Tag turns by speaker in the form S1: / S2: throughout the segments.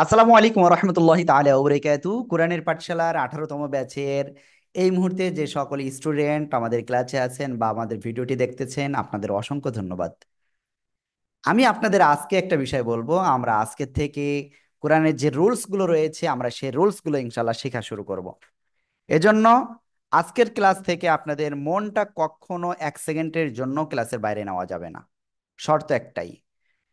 S1: আসসালামু আলাইকুম রহমতুল্লাহি তাআলা ওয়া বারাকাতুহু। কোরআনের পাঠশালার 18তম ব্যাচের এই মুহূর্তে যে সকল স্টুডেন্ট আমাদের ক্লাসে আছেন বা আমাদের ভিডিওটি দেখতেছেন, আপনাদের অসংখ্য ধন্যবাদ। আমি আপনাদের আজকে একটা বিষয় বলবো। আমরা আজকে থেকে কোরআনের যে রুলস গুলো রয়েছে, আমরা সেই রুলস গুলো ইনশাল্লাহ শেখা শুরু করব। এজন্য আজকের ক্লাস থেকে আপনাদের মনটা কখনো 1 সেকেন্ডের জন্য ক্লাসের বাইরে নেওয়া যাবে না। শর্ত একটাই,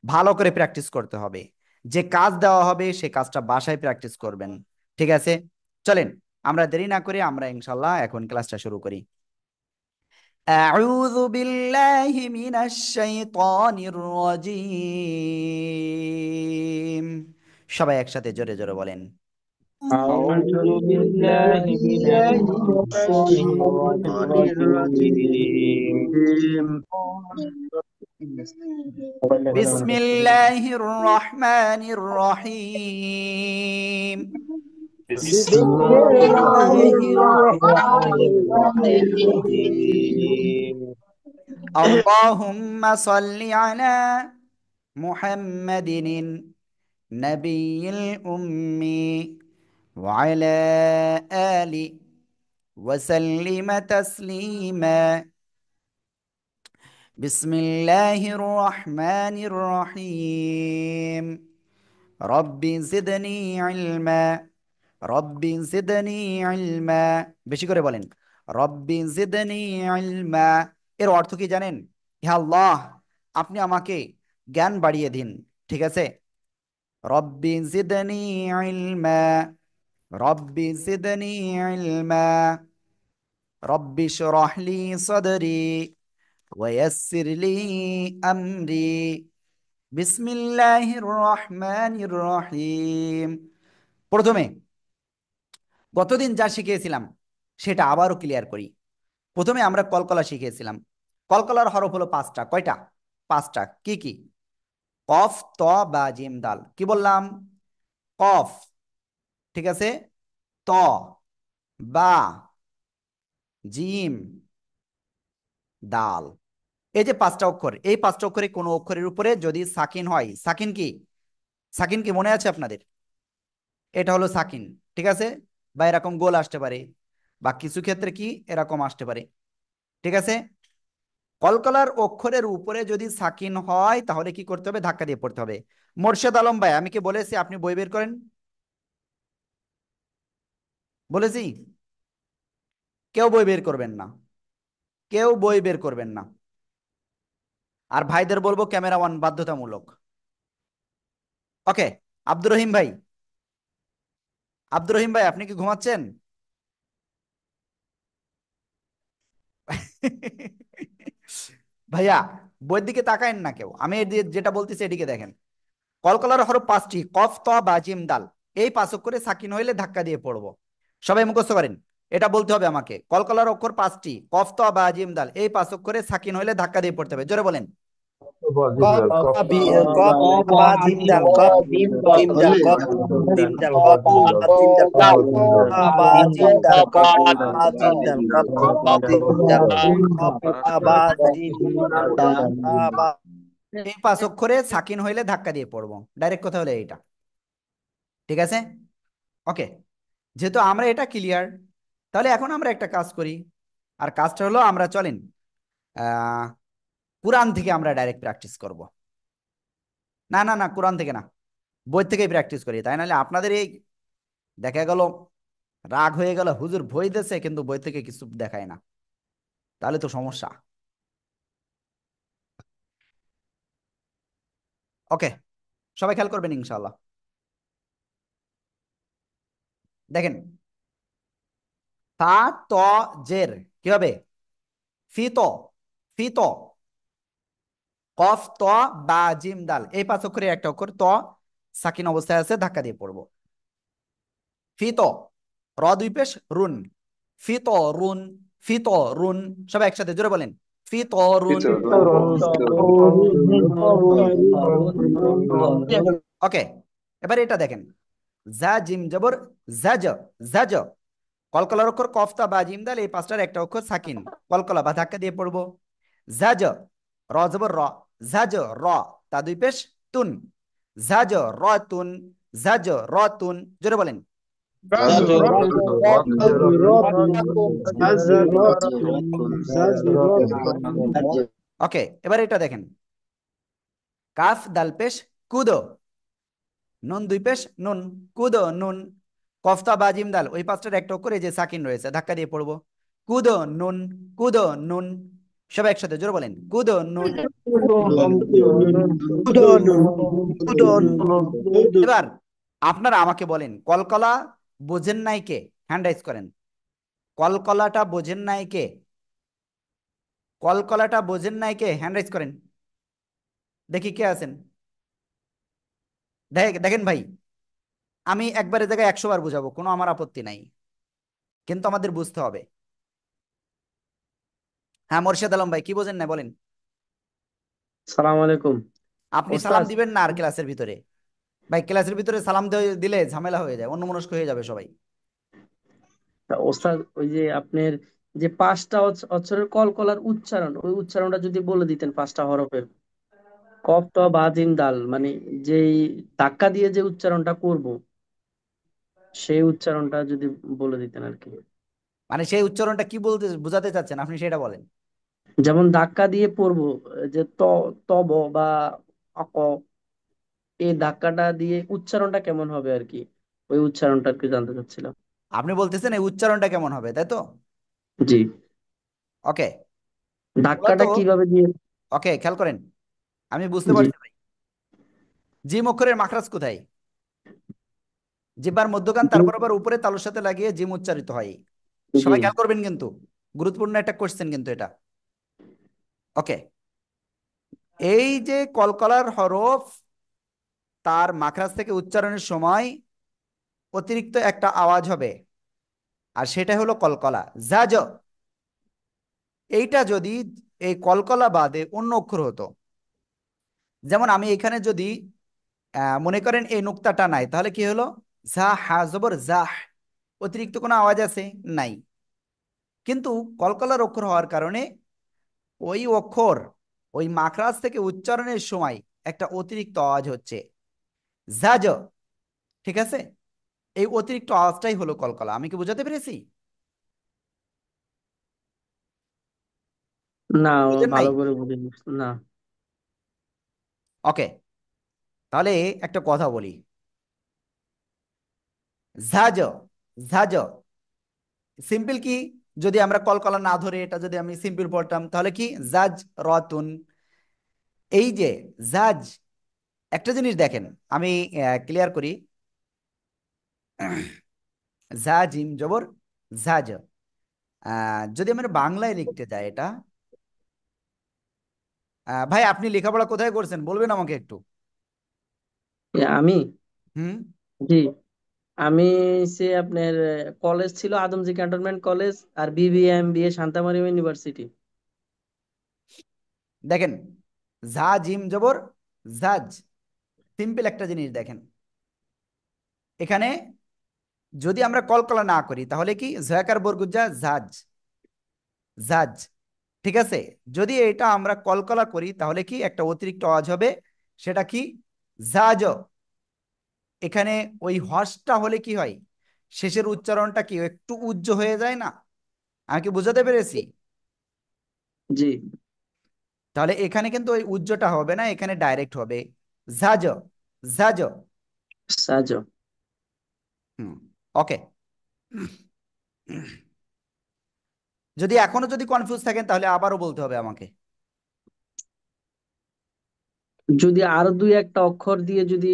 S1: ভালো করে প্র্যাকটিস করতে হবে। যে কাজ দেওয়া হবে সে কাজটা বাসায় প্র্যাকটিস করবেন। ঠিক আছে, চলেন আমরা দেরি না করে আমরা ইনশাল্লাহ এখন ক্লাসটা শুরু করি। আউযু বিল্লাহি মিনাশ শাইতানির রাজীম। সবাই একসাথে জোরে জোরে বলেন।
S2: أعوذ
S3: أعوذ
S2: بالله
S3: بالله
S2: من
S3: من
S2: الشيطان
S3: الشيطان
S2: الرجيم
S3: الرجيم
S1: বিসমিল্লাহির রহমানির রহিম।
S3: بسم
S2: بسم
S3: الله
S2: الله
S3: الرحمن
S2: الرحمن الرحيم
S3: الرحيم
S1: اللهم صل على محمد النبي الأمي وعلى آل وسلم تسليما. بسم الله الرحمن الرحيم. رب زدني علما. রব্বি জিদনি ইলমা। বেশি করে বলেন, রব্বি জিদনি ইলমা। এর অর্থ কি জানেন? হে আল্লাহ, আপনি আমাকে জ্ঞান বাড়িয়ে দিন। ঠিক আছে, রব্বি জিদনি ইলমা, রব্বি জিদনি ইলমা, রব্বি শরহ লি সদরি ওয়ায়াসসির লি আমরি। বিসমিল্লাহির রহমানির রহিম। প্রথমে গতদিন যা শিখিয়েছিলাম সেটা আবারও ক্লিয়ার করি। প্রথমে আমরা কলকলা শিখিয়েছিলাম। কলকলার হরফ হলো 5টা। কয়টা? 5টা। কি কি? কফ, ত, বা, জিম, দাল। কি বললাম? কফ, ঠিক আছে, ত, বা, জিম, দাল। এই যে 5টা অক্ষর, এই 5টা অক্ষরে কোনো অক্ষরের উপরে যদি সাকিন হয়, সাকিন কি? সাকিন কি মনে আছে আপনাদের? এটা হলো সাকিন। ঠিক আছে, বা এরকম গোল আসতে পারে, বা কিছু ক্ষেত্রে কি এরকম আসতে পারে। ঠিক আছে, কলকলার অক্ষরের উপরে যদি সাকিন হয় তাহলে কি করতে হবে? ধাক্কা দিয়ে পড়তে হবে। মোর্শেদ আলম ভাই, আমি কি বলেছি আপনি বই বের করেন? বলেছি? কেউ বই বের করবেন না, কেউ বই বের করবেন না। আর ভাইদের বলবো ক্যামেরা অন বাধ্যতামূলক। ওকে। আব্দুর রহিম ভাই, আব্দুর রহিম ভাই আপনি কি ঘুমাচ্ছেন? ভাইয়া, বইয়ের দিকে তাকায়েন না কেউ, আমি যেটা বলতেছি এদিকে দেখেন। কলকলার হরফ 5টি, কফ, ত, বা, জিম, দাল। এই 5 অক্ষরে সাকিন হইলে ধাক্কা দিয়ে পড়বো। সবাই মুখস্থ করেন, এটা বলতে হবে আমাকে। কলকলার অক্ষর 5টি, কফ, ত, বা, জিম, দাল। এই 5 অক্ষরে সাকিন হইলে ধাক্কা দিয়ে পড়তে হবে। জোরে বলেন।
S3: কফ
S2: কফ
S3: কফ
S2: বা
S3: বা জিম
S2: জিম
S3: দাল,
S2: বা
S3: কফ
S2: জিম
S3: জিম দাল, কফ জিম দাল, কফ বা জিম দাল, কফ বা জিম দাল, কফ বা জিম দাল, কফ বা জিম দাল, কফ বা জিম বা।
S1: এই 5 অক্ষরে সাকিন হইলে ধাক্কা দিয়ে পড়বো। ডাইরেক্ট কথা হলো এইটা। ঠিক আছে, ওকে। যেহেতু আমরা এটা ক্লিয়ার, তাহলে এখন আমরা একটা কাজ করি। আর কাজটা হলো, আমরা চলেন আহ কোরআন থেকে আমরা ডাইরেক্ট প্র্যাকটিস করব। না না না, কোরআন থেকে না, বই থেকেই প্র্যাকটিস করি। তাই নাহলে আপনাদের এই দেখা গেল রাগ হয়ে গেল, হুজুর বই দিয়েছে কিন্তু বই থেকে কিছু দেখায় না, তাহলে তো সমস্যা। ওকে, সবাই খেয়াল করবেন ইনশাল্লাহ। দেখেন, ফা, ত, জের কি হবে? ফিত, ফিত। কফ, ত, বা, জিম, দাল। এই 5 অক্ষরে একটা অক্ষর ত সাকিন অবস্থায় আছে, ধাক্কা দিয়ে পড়বো। ফিত, র দুই পেশ রুন, ফিত রুন, ফিত রুন। সবাই একসাথে জোরে বলেন, ফিত রুন। ওকে, এবার এটা দেখেন, জা জিম জবর জাজ, জাজ। কলকলার অক্ষর কফতা বা জিম দাল, এই 5টার একটা অক্ষর সাকিন, কলকলা বা ধাক্কা দিয়ে পড়বো। জাজ, র জবর র, জাজ র, তা দুই পেশ তুন, জাজ রতুন, জাজ রতুন, জোরে বলেন। ওকে, এবার এটা দেখেন, কাফ দাল পেশ কুদো, নুন দুই পেশ নুন, কুদো নুন, কফতা বা জিম দাল ওই পাঁচটার একটা অক্ষর এই যে সাকিন রয়েছে, ধাক্কা দিয়ে পড়বো। কুদো নুন, কুদো নুন, সবাই একসাথে জোরে বলেন, কুদো নুন। এবার আপনারা আমাকে বলেন, কলকলা বোঝেন নাই কে? হ্যান্ড রাইজ করেন। কলকলাটা বোঝেন নাই কে? কলকলাটা বোঝেন নাই কে? হ্যান্ড রাইজ করেন, দেখি কে আছেন। দেখেন ভাই, আমি একবারে জায়গায় 100 বার বুঝাবো, কোনো আমার আপত্তি নাই, কিন্তু আমাদের বুঝতে হবে। হ্যাঁ, মোর্শেদ আলম ভাই, কি বোঝেন না বলেন।
S4: সালাম আলাইকুম
S1: আপনি সালাম
S4: ওস্তাদ।
S1: দিবেন না আর ক্লাসের ভিতরে? ভাই, ক্লাসের ভিতরে সালাম দিলে ঝামেলা হয়ে যায়, অন্যমনস্ক হয়ে যাবে সবাই।
S4: ওস্তাদ, ওই যে আপনার যে পাঁচটা অক্ষরের কলকলার উচ্চারণ, ওই উচ্চারণটা যদি বলে দিতেন, পাঁচটা হরফের, কফ ট বা জিম দাল, মানে যেই ধাক্কা দিয়ে যে উচ্চারণটা করব, সেই উচ্চারণটা যদি বলে দিতেন আর কি।
S1: মানে সেই উচ্চারণটা কি বলতে বোঝাতে চাচ্ছেন আপনি, সেটা বলেন।
S4: যেমন ধাক্কা দিয়ে পড়বো, যে তব বা অক, এই ধাক্কাটা দিয়ে উচ্চারণটা কেমন হবে আর কি, ওই উচ্চারণটা আর কি জানতে চাচ্ছিলাম।
S1: আপনি বলতেছেন এই উচ্চারণটা কেমন হবে, তাই তো?
S4: জি।
S1: ওকে, মূলত,
S4: ধাক্কাটা কিভাবে দিয়ে?
S1: ওকে খেয়াল করেন, আমি বুঝতে
S4: জি।
S1: পারছি ভাই। জিম অক্ষরের মাখরাজ কোথায়? জিহ্বার মধ্যখান, তারপর আবার উপরে তালুর সাথে লাগিয়ে জিম উচ্চারিত হয়।
S4: জি।
S1: সবাই খেয়াল করবেন কিন্তু, গুরুত্বপূর্ণ একটা কোশ্চেন কিন্তু এটা। ওকে, এই যে কলকলার হরফ, তার মাখরাজ থেকে উচ্চারণের সময় অতিরিক্ত একটা আওয়াজ হবে, আর সেটা হলো কলকলা, জাজ। এইটা যদি এই কলকলা বাদে অন্য অক্ষর হতো, যেমন আমি এখানে যদি মনে করেন এই নুক্তাটা নাই, তাহলে কি হলো? জা হা জবর জাহ, অতিরিক্ত কোনো আওয়াজ আছে? নাই। কিন্তু কলকলার অক্ষর হওয়ার কারণে ওই অক্ষর ওই মাখরাজ থেকে উচ্চারণের সময় একটা অতিরিক্ত আওয়াজ হচ্ছে, জাজ। ঠিক আছে, এই অতিরিক্ত আওয়াজটাই হলো কলকলা। আমি কি বোঝাতে পেরেছি?
S4: না,
S1: বুঝেন নাই?
S4: ভালো করে বুঝিনি। না।
S1: ওকে, তাহলে একটা কথা বলি, ঝাজ, ঝাজ সিম্পল কি? যদি আমরা কলকলা না ধরে এটা যদি আমি সিম্পল পড়তাম, তাহলে কি? জাজ রতুন। এই যে জাজ, একটা জিনিস দেখেন, আমি ক্লিয়ার করি। জা জিম জবর জাজ, যদি আমরা বাংলায় লিখতে যাই এটা, ভাই আপনি লেখাপড়া কোথায় করছেন বলবেন আমাকে একটু?
S4: আমি,
S1: হুম।
S4: জি, আমি সে আপনার কলেজ ছিল আদমজি ক্যান্টনমেন্ট কলেজ, আর বিবিএমবিএ শান্তা মারিয়াম ইউনিভার্সিটি।
S1: দেখেন, ঝা জিম জবর জাজ, সিম্পল একটা জিনিস দেখেন, এখানে যদি আমরা কলকলা না করি তাহলে কি? জয়াকার বরগুজ্জা জাজ, জাজ। ঠিক আছে, যদি এটা আমরা কলকলা করি তাহলে কি একটা অতিরিক্ত আওয়াজ হবে, সেটা কি? জাজ। এখানে ওই হর্ষটা হলে কি হয়? শেষের উচ্চারণটা কি একটু উজ্জ হয়ে যায় না? আমি কি বুঝাতে পেরেছি?
S4: জি।
S1: তাহলে এখানে কিন্তু ওই উজ্জটা হবে না, এখানে ডাইরেক্ট হবে জাজ, জাজ।
S4: সাজো।
S1: হুম। ওকে, যদি এখনো যদি কনফিউজ থাকেন তাহলে আবারও বলতে হবে আমাকে।
S4: যদি আরো দুই একটা অক্ষর দিয়ে যদি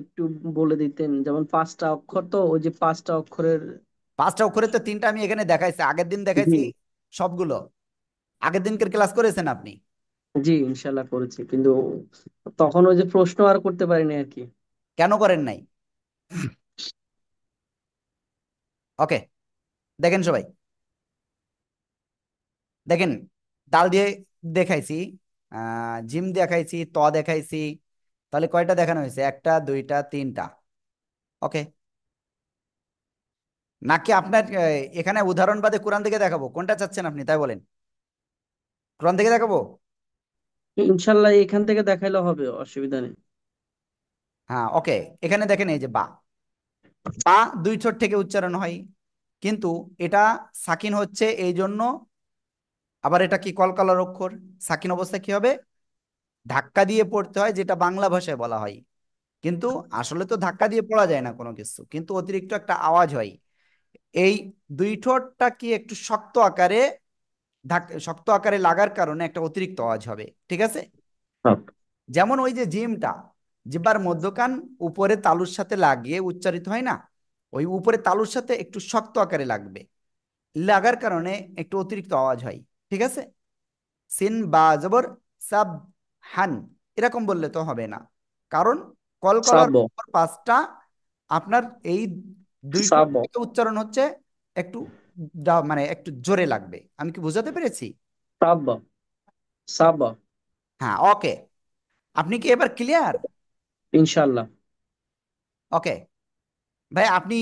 S4: একটু বলে দিতেন, যেমন পাঁচটা অক্ষর, তো ওই যে পাঁচটা অক্ষরের।
S1: পাঁচটা অক্ষরে তো তিনটা আমি এখানে দেখাইছি, আগের দিন
S4: জি।
S1: দেখাইছি সবগুলো। আগের দিনকের ক্লাস করেছেন আপনি?
S4: জি, ইনশাল্লাহ করেছি, কিন্তু তখন ওই যে প্রশ্ন আর করতে পারিনি আর কি।
S1: কেন করেন নাই? ওকে, দেখেন সবাই, দেখেন, দাল দিয়ে দেখাইছি, জিম দেখাইছি, ত দেখাইছি, তাহলে কয়টা দেখানো হয়েছে? একটা, দুইটা, তিনটা। ওকে, নাকি আপনার এখানে উদাহরণ বাদে কোরআন থেকে দেখাবো? কোনটা চাচ্ছেন আপনি তাই বলেন, কোরআন থেকে দেখাবো?
S4: ইনশাল্লাহ এখান থেকে দেখাইলে হবে, অসুবিধা নেই।
S1: হ্যাঁ ওকে, এখানে দেখেন এই যে বা, বা দুই ঠোঁট থেকে উচ্চারণ হয়, কিন্তু এটা সাকিন হচ্ছে এই জন্য। আবার এটা কি কলকলার অক্ষর, সাকিন অবস্থায় কি হবে, ধাক্কা দিয়ে পড়তে হয়, যেটা বাংলা ভাষায় বলা হয়। কিন্তু আসলে তো ধাক্কা দিয়ে পড়া যায় না কোনো কিছু, কিন্তু অতিরিক্ত একটা আওয়াজ হয়। এই দুই ঠোঁটটা কি একটু শক্ত আকারে, শক্ত আকারে লাগার কারণে একটা অতিরিক্ত আওয়াজ হবে, ঠিক আছে।
S4: হ্যাঁ।
S1: যেমন ওই যে জিমটা, জিব্বার মধ্যখান উপরে তালুর সাথে লাগিয়ে উচ্চারিত হয় না, ওই উপরে তালুর সাথে একটু শক্ত আকারে লাগবে, লাগার কারণে একটু অতিরিক্ত আওয়াজ হয়, ঠিক আছে। সিন বা জবর সাব, হান, এরকম বললে তো হবে না, কারণ কলকলার
S4: সাব,
S1: উপর পাঁচটা, আপনার এই দুই ঠোঁট
S4: সাব,
S1: থেকে উচ্চারণ হচ্ছে একটু মানে একটু জোরে লাগবে। আমি কি বোঝাতে পেরেছি?
S4: Sub, sub.
S1: হ্যাঁ ওকে, আপনি কি এবার ক্লিয়ার?
S4: ইনশাল্লাহ।
S1: ওকে ভাই, আপনি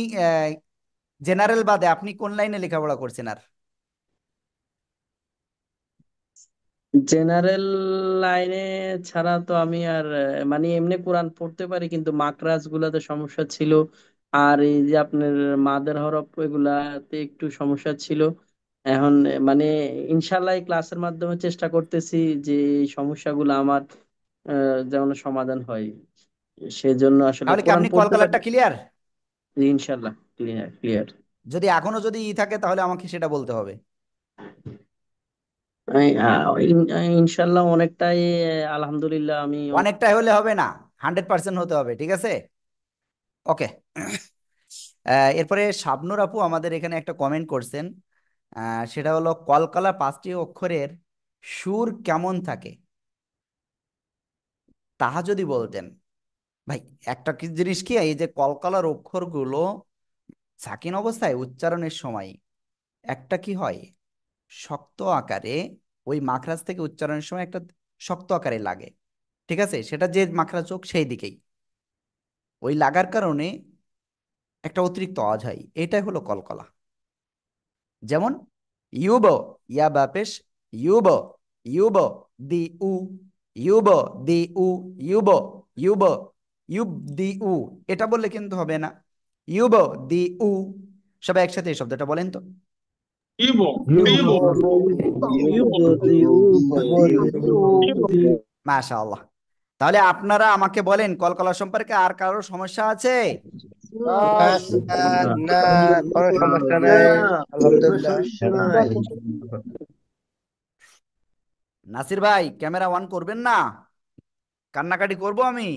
S1: জেনারেল বাদে আপনি কোন লাইনে লেখাপড়া করছেন আর?
S4: জেনারেল লাইনে ছাড়া তো আমি আর মানে এমনি কোরআন পড়তে পারি, কিন্তু মাকরাজ গুলাতে সমস্যা ছিল। আর এই যে আপনার মাদের হরফ এগুলাতে একটু সমস্যা ছিল। এখন মানে ইনশাল্লাহ এই ক্লাসের মাধ্যমে চেষ্টা করতেছি যে এই সমস্যাগুলো আমার যেমন সমাধান হয়। সেজন্য আসলে
S1: তাহলে কি
S4: কোরআন
S1: আপনি
S4: পড়তে পারি।
S1: কলকালারটা ক্লিয়ার?
S4: ইনশাল্লাহ ক্লিয়ার, ক্লিয়ার।
S1: যদি এখনো যদি থাকে তাহলে আমাকে সেটা বলতে হবে।
S4: ইনশাল্লাহ অনেকটাই আলহামদুলিল্লাহ আমি
S1: অনেকটাই হলে হবে না, 100% হতে হবে, ঠিক আছে। ওকে, এরপরে শাবনুর আপু আমাদের এখানে একটা কমেন্ট করছেন, সেটা হলো কলকালা পাঁচটি অক্ষরের সুর কেমন থাকে, তাহা যদি বলতেন। ভাই একটা কি জিনিস কি, এই যে কলকালার অক্ষরগুলো সাকিন অবস্থায় উচ্চারণের সময় একটা কি হয়, শক্ত আকারে, ওই মাখরাজ থেকে উচ্চারণের সময় একটা শক্ত আকারে লাগে, ঠিক আছে, সেটা যে মাখরাজ হোক সেই দিকেই, ওই লাগার কারণে একটা অতিরিক্ত আওয়াজ হয়, এটাই হলো কলকলা। যেমন ইউব, ইয়া বাপেশ, ইউব, ইউব, দি উ, ইউব, দি উ, ইউব, ইউব, ইউব দি উ, এটা বললে কিন্তু হবে না। ইউব দি উ, সবাই একসাথে এই শব্দটা বলেন তো। মাশাআল্লাহ। তাহলে আপনারা আমাকে বলেন, কলকলা সম্পর্কে আর কারোর সমস্যা আছে?
S3: না স্যার, না, কোনো সমস্যা নাই, আলহামদুলিল্লাহ।
S1: নাসির ভাই ক্যামেরা অন করবেন না, কান্নাকাটি করব আমি।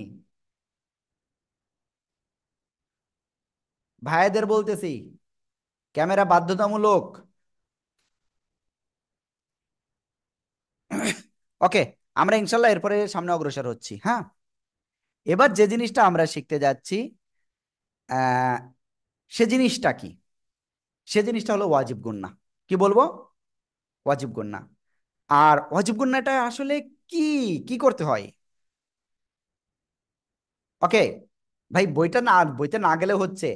S1: ভাইদের বলতেছি, ক্যামেরা বাধ্যতামূলক। ওকে, আমরা ইনশাল্লাহ এরপরে সামনে অগ্রসর হচ্ছি। হ্যাঁ, এবার যে জিনিসটা আমরা শিখতে যাচ্ছি, আহ, সে জিনিসটা কি, সে জিনিসটা হলো ওয়াজিব গুন্না। কি বলবো? ওয়াজিব গুন্না। আর ওয়াজিব গুন্নাটা আসলে কি, কি করতে হয়? ওকে ভাই, বইতে না গেলে হচ্ছে,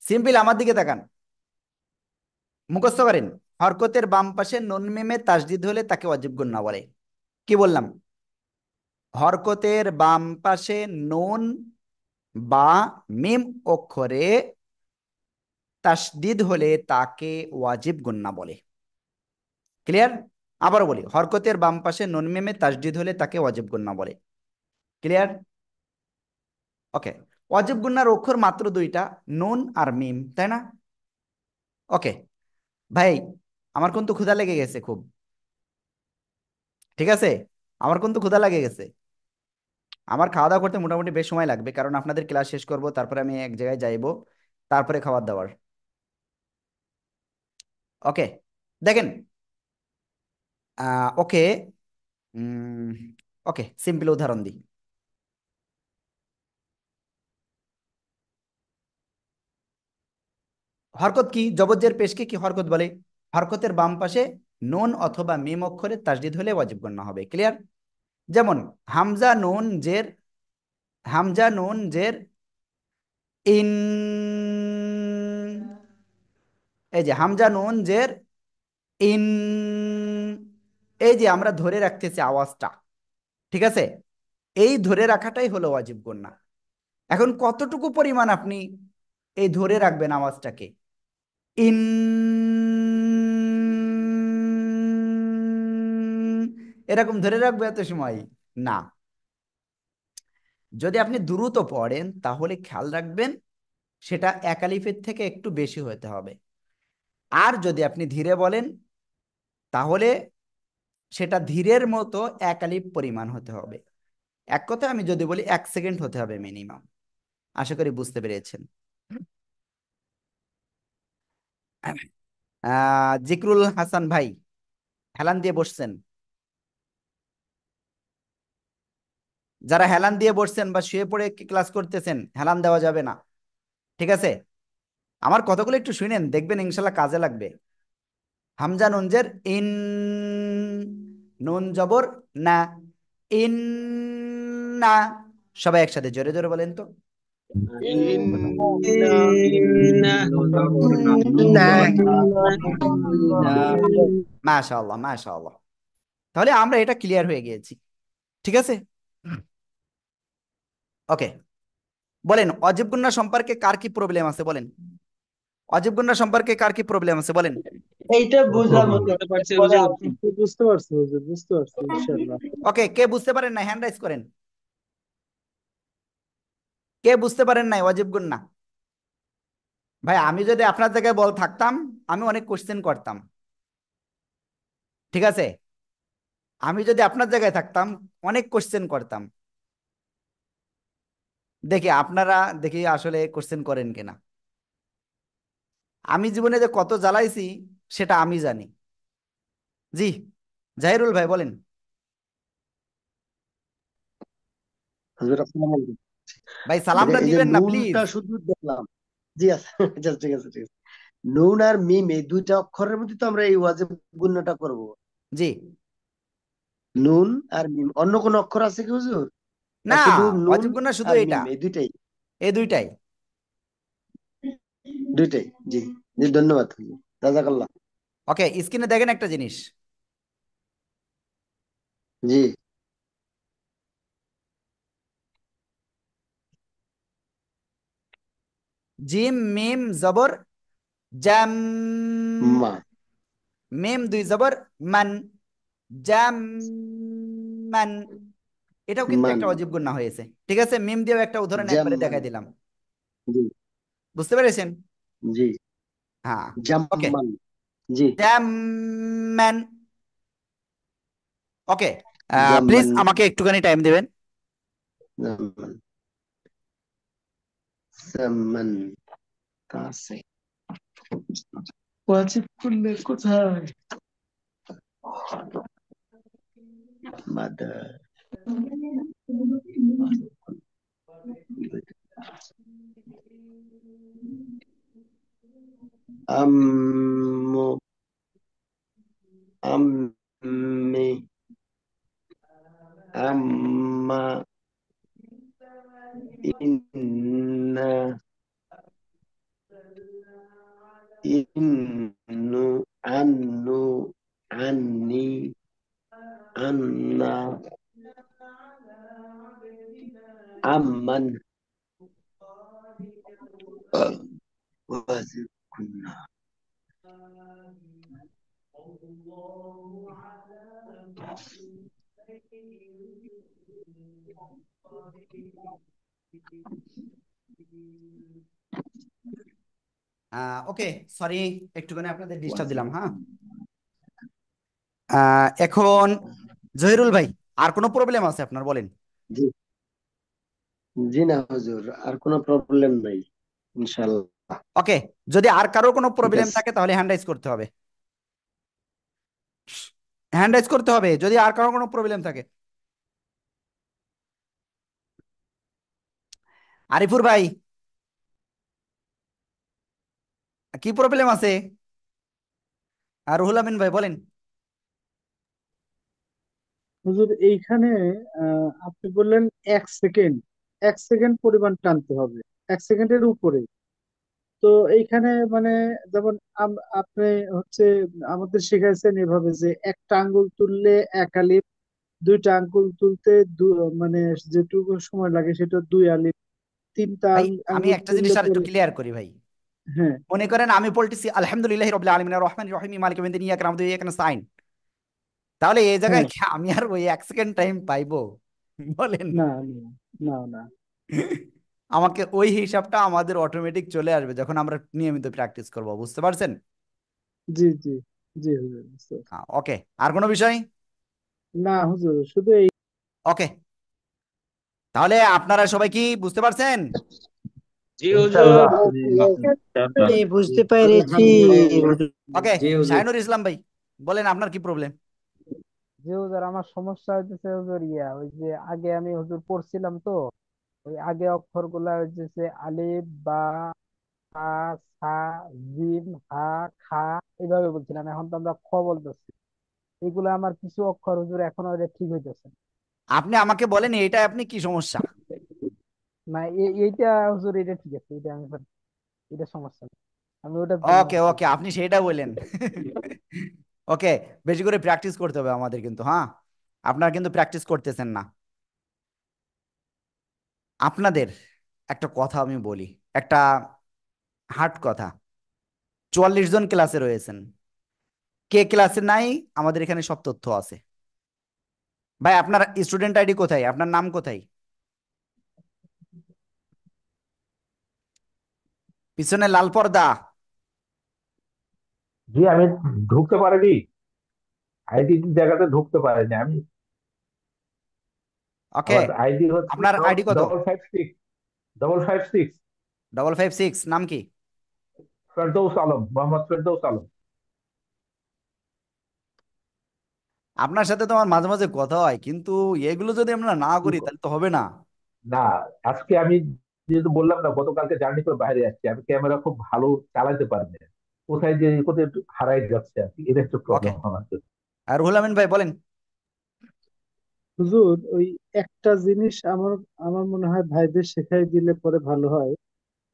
S1: সিম্পল আমার দিকে তাকান, মুখস্থ করেন। হরকতের বাম পাশে নুন মিমে তাসদিদ হলে তাকে ওয়াজিব গুন্না বলে। কি বললাম? হরকতের বাম পাশে নুন বা মিম অক্ষরে তাসদিদ হলে তাকে ওয়াজিব গুন্না বলে। ক্লিয়ার? আবার বলি, হরকতের বাম পাশে নুন মিমে তাসদিদ হলে তাকে ওয়াজিব গুন্না বলে। ক্লিয়ার? ওকে, ওয়াজিব গুন্নার অক্ষর মাত্র দুইটা, নুন আর মিম, তাই না? ওকে ভাই, আমার কিন্তু ক্ষুধা লেগে গেছে খুব, ঠিক আছে, আমার কিন্তু ক্ষুধা লেগে গেছে। আমার খাওয়া দাওয়া করতে মোটামুটি বেশ সময় লাগবে, কারণ আপনাদের ক্লাস শেষ করব, তারপরে আমি এক জায়গায় যাইবো, তারপরে খাবার দাবার। ওকে দেখেন, ওকে, ওকে সিম্পল উদাহরণ দিই। হরকত কি, জবরজের পেশকে কি হরকত বলে? হরকতের বাম পাশে নুন অথবা মিম অক্ষরে তাসদিদ হলে ওয়াজিব গণ্য হবে। ক্লিয়ার? যেমন হামজা নুন জের, হামজা নুন জের ইন, এই যে হামজা নুন জের ইন, এই যে আমরা ধরে রাখতেছি আওয়াজটা, ঠিক আছে, এই ধরে রাখাটাই হলো ওয়াজিব গুন্না। এখন কতটুকু পরিমাণ আপনি এই ধরে রাখবেন আওয়াজটাকে? ইন, এরকম ধরে রাখবে এত সময়? না। যদি আপনি দ্রুত পড়েন তাহলে খেয়াল রাখবেন সেটা এক আলিফের থেকে একটু বেশি হতে হবে। আর যদি আপনি ধীরে বলেন তাহলে সেটা ধীরের মতো এক আলিফ পরিমাণ হতে হবে। এক কথায় আমি যদি বলি 1 সেকেন্ড হতে হবে মিনিমাম। আশা করি বুঝতে পেরেছেন। জিকরুল হাসান ভাই, হেলান দিয়ে বসছেন? যারা হেলান দিয়ে বসছেন বা শুয়ে পড়ে ক্লাস করতেছেন, হেলান দেওয়া যাবে না, ঠিক আছে? আমার কথাগুলো একটু শুনেন, দেখবেন ইনশাল্লাহ কাজে লাগবে। হামজা নুনজের ইন, নুন জবর না, ইন না। সবাই একসাথে জোরে জোরে বলেন তো।
S2: إن
S1: মাশাআল্লাহ মাশাআল্লাহ। তাহলে আমরা এটা ক্লিয়ার হয়ে গিয়েছি, ঠিক আছে? ওকে, বলেন অজীব গুন্না সম্পর্কে কার কি প্রবলেম আছে বলেন। অজীব গুন্না সম্পর্কে কার কি প্রবলেম আছে বলেন।
S3: এইটা বোঝার মতো
S2: বুঝতে পারছি
S3: পরে
S2: হুজুর।
S4: বুঝতে পারছি হুজুর, বুঝতে পারছি ইনশাআল্লাহ।
S1: ওকে, কে বুঝতে পারেন না হ্যান্ড রাইজ করেন। কে বুঝতে পারেন নাই অজীব গুন্না? ভাই আমি যদি আপনার জায়গায় বল থাকতাম, আমি অনেক কোশ্চেন করতাম, ঠিক আছে? আমি যদি আপনার জায়গায় থাকতাম অনেক কোশ্চেন করতাম। দেখি আপনারা, দেখি আসলে কোশ্চেন করেন কিনা। আমি জীবনে যে কত জ্বালাইছি সেটা আমি জানি। জি, জাহিরুল ভাই বলেন।
S3: হুজুর আসসালামু আলাইকুম।
S1: ভাই
S3: দেখেন
S1: সালামটা
S3: এই যে
S1: দিবেন না প্লিজ।
S3: নুনটা শুধু দেখলাম। জি আচ্ছা, আচ্ছা, ঠিক আছে ঠিক আছে। নুন আর মিম এই দুইটা অক্ষরের মধ্যে তো আমরা এই ওয়াজিব গুণটা করব।
S1: জি,
S3: নুন আর মিম, অন্য কোন অক্ষর আছে কি হুজুর? না
S1: না,
S3: শুধু নুন
S1: অজীব গুন্না শুধু
S3: আর
S1: এটা,
S3: মিম এই দুইটাই?
S1: এই দুইটাই।
S3: দুইটাই, জি। জি ধন্যবাদ হুজুর, জাযাকাল্লাহ।
S1: ওকে, স্ক্রিনে দেখেন একটা জিনিস।
S3: জি।
S1: জিম মিম জবর জাম,
S3: মা।
S1: মিম দুই জবর মান, জাম মান। এটাও কিন্তু
S3: মান।
S1: একটা অজীব গুন্না হয়েছে, ঠিক আছে? মিম দিয়েও একটা উদাহরণ একবারে
S3: জাম্মান।
S1: দেখাই দিলাম।
S3: জি।
S1: বুঝতে পেরেছেন?
S3: জি।
S1: হ্যাঁ। ওকে,
S3: জাম্মান। জি।
S1: জাম্মান। ওকে, প্লিজ
S3: জাম্মান।
S1: আমাকে একটুখানি টাইম দিবেন।
S3: জাম্মান। জাম্মান। কাছে। ওয়াজিব করলে কোথায়? মাদার। আম্মু। আম্মি। আম্মা। ইন্না। ইন্নু। আন্নু। আন্নি। আন্না। আম্মান। ওয়াজিব কুন্না।
S1: ওকে, সরি, একটুখানি আপনাদের ডিস্টার্ব
S3: ওয়াজিব
S1: দিলাম, হ্যাঁ।
S3: কুন্না।
S1: এখন জহিরুল ভাই, আর কোনো প্রবলেম আছে আপনার বলেন।
S3: জি। জি না হুজুর, আর কোনো প্রবলেম নাই ইনশাআল্লাহ।
S1: ওকে, যদি আর কারো কোনো
S3: ঠিক
S1: প্রবলেম
S3: আছে।
S1: থাকে তাহলে হ্যান্ড রাইজ করতে হবে। হ্যান্ড রাইজ করতে হবে যদি আর কারো কোনো প্রবলেম থাকে। আরিফুর ভাই, কি প্রবলেম আছে? আর রুহুল আমিন ভাই বলেন।
S5: হুজুর এইখানে আপনি বললেন 1 সেকেন্ড, 1 সেকেন্ড পরিমাণ টানতে হবে, 1 সেকেন্ডের উপরে। তো এইখানে মানে যেমন আপনি হচ্ছে আমাদের শিখাইছেন এভাবে যে একটা আঙ্গুল তুললে 1 আলিফ, দুইটা আঙ্গুল তুলতে মানে যেটুকু সময় লাগে সেটা 2 আলিফ, তিনটা
S1: ভাই আমি
S5: আঙ্গুল
S1: একটা জিনিস
S5: তুললে
S1: আর একটু
S5: পরে।
S1: ক্লিয়ার করি ভাই।
S5: হ্যাঁ,
S1: মনে করেন আমি বলতেছি আলহামদুলিল্লাহি রাব্বিল আলামিন রহমানির রহিম মালিকি ইয়াউমিদ্দিন ইয়্যাকা না'বুদু ওয়া ইয়্যাকা নাস্তাইন, তাহলে এই জায়গায়
S5: হ্যাঁ।
S1: কি আমি আর ওই 1 সেকেন্ড টাইম পাইবো? বলেন।
S5: না, না, না, না।
S1: আমাকে ওই হিসাবটা আমাদের অটোমেটিক চলে আসবে যখন আমরা নিয়মিত প্র্যাকটিস করব, বুঝতে পারছেন?
S5: জি, জি, জি হুজুর, বুঝতে পারছি।
S1: ওকে, আর কোনো বিষয়?
S5: না হুজুর, শুধু এই।
S1: ওকে, তাহলে আপনারা সবাই কি বুঝতে পারছেন?
S2: জি হুজুর।
S3: ইনশাআল্লাহ।
S2: ইনশাআল্লাহ।
S6: আমি বুঝতে পেরেছি।
S1: ওকে,
S4: জি হুজুর।
S1: শাহিনুর ইসলাম ভাই বলেন আপনার কি প্রবলেম?
S7: যে হুজুর আমার সমস্যা হইতেছে হুজুর ওই যে আগে আমি হুজুর পড়ছিলাম তো, ওই আগে অক্ষর গুলা হইতেছে আলিফ বা তা সা জিম হা খা এইভাবে বলছিলাম, এখন তো আমরা খ বলতেছি। এগুলো আমার কিছু অক্ষর হুজুর এখনো ওইটা ঠিক হইতেছে না।
S1: আপনি আমাকে বলেন এটা আপনি কি সমস্যা?
S7: না, এইটা হুজুর এটা ঠিক আছে, এটা আমি এটা সমস্যা না, আমি ওটার জন্য
S1: ওকে ওকে, আপনি সেটা বলেন। ওকে, বেশি করে প্র্যাকটিস করতে হবে আমাদের কিন্তু, হ্যাঁ? আপনারা কিন্তু প্র্যাকটিস করতেছেন না। আপনাদের একটা কথা আমি বলি, একটা হার্ড কথা। 44 জন ক্লাসে রয়েছেন, কে ক্লাসে নাই আমাদের এখানে সব তথ্য আছে। ভাই আপনার স্টুডেন্ট আইডি কোথায়, আপনার নাম কোথায়? পিছনে লাল পর্দা।
S8: জি, আমি ঢুকতে পারিনি, আইডি জায়গাতে ঢুকতে পারিনি আমি।
S1: ওকে,
S8: আমার আইডি হচ্ছে
S1: আপনার আইডি কত?
S8: 556, 556।
S1: 556, নাম কি?
S8: ফেরদৌস আলম, মোহাম্মদ ফেরদৌস আলম।
S1: আপনার সাথে তো আমার মাঝে মাঝে কথা হয়, কিন্তু এগুলো যদি আমরা না করি তাহলে তো হবে না।
S8: না, আজকে আমি যেহেতু বললাম না, গতকালকে জার্নি করে বাইরে যাচ্ছি, আমি ক্যামেরা খুব ভালো চালাতে পারি না, কোথায় যে কোথায় একটু হারাই যাচ্ছে আর কি, এটা একটু
S1: ওকে,
S8: প্রবলেম আমার জন্য।
S1: আর রুহুল আমিন ভাই বলেন।
S5: হুজুর, ওই একটা জিনিস আমার আমার মনে হয় ভাইদের শেখাই দিলে পরে ভালো হয়,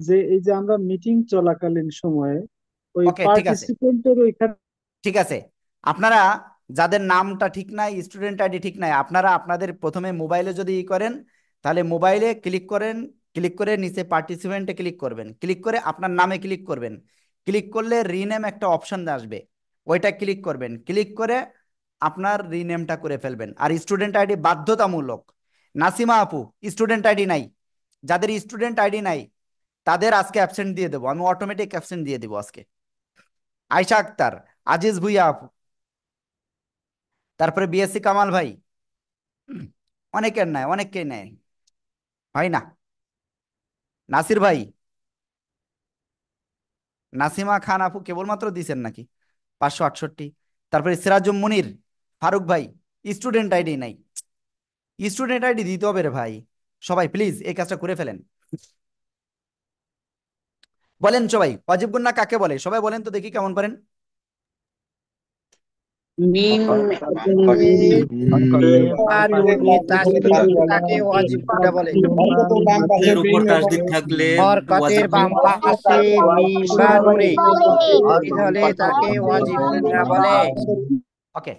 S5: যে এই যে আমরা মিটিং চলাকালীন সময়ে ওই
S1: ওকে, ঠিক আছে,
S5: পার্টিসিপেন্টের ওইখানে।
S1: ঠিক আছে। আপনারা যাদের নামটা ঠিক নাই, স্টুডেন্ট আইডি ঠিক নাই, আপনারা আপনাদের প্রথমে মোবাইলে যদি ই করেন, তাহলে মোবাইলে ক্লিক করেন, ক্লিক করে নিচে পার্টিসিপেন্টে ক্লিক করবেন, ক্লিক করে আপনার নামে ক্লিক করবেন, ক্লিক করলে রিনেম একটা অপশন আসবে, ওইটা ক্লিক করবেন, ক্লিক করে আপনার রিনেমটা করে ফেলবেন। আর স্টুডেন্ট আইডি বাধ্যতামূলক। নাসিমা আপু, স্টুডেন্ট আইডি নাই, যাদের স্টুডেন্ট আইডি নাই তাদের আজকে অ্যাবসেন্ট দিয়ে দেবো, আমি অটোমেটিক অ্যাবসেন্ট দিয়ে দিব আজকে। আয়শা আক্তার, আজিজ ভুইয়া আপু, তারপরে বিএসসি কামাল ভাই, অনেকের নাই, অনেককেই নেয়, হয় না? নাসির ভাই, নাসিমা খান আপু কেবলমাত্র দিছেন নাকি 568? তারপরে সিরাজুম মুনির, ফারুক ভাই, স্টুডেন্ট আইডি নাই। স্টুডেন্ট আইডি দিতে হবে রে ভাই, সবাই প্লিজ এই কাজটা করে ফেলেন। বলেন সবাই, ওয়াজিব গুন্না কাকে বলে সবাই বলেন তো দেখি কেমন পারেন।
S6: মিম
S3: আর নুনে তাসদীদ তাকে ওয়াজিব গুন্না বলে।
S9: এর উপর তাসদিদ থাকলে
S3: হরকতের
S9: ওয়াজিব
S3: বাম
S9: গুন্না।
S3: পাশে মিম বা নুনে তাসদীদ হলে তাকে ওয়াজিব গুন্না বলে।
S1: ওকে,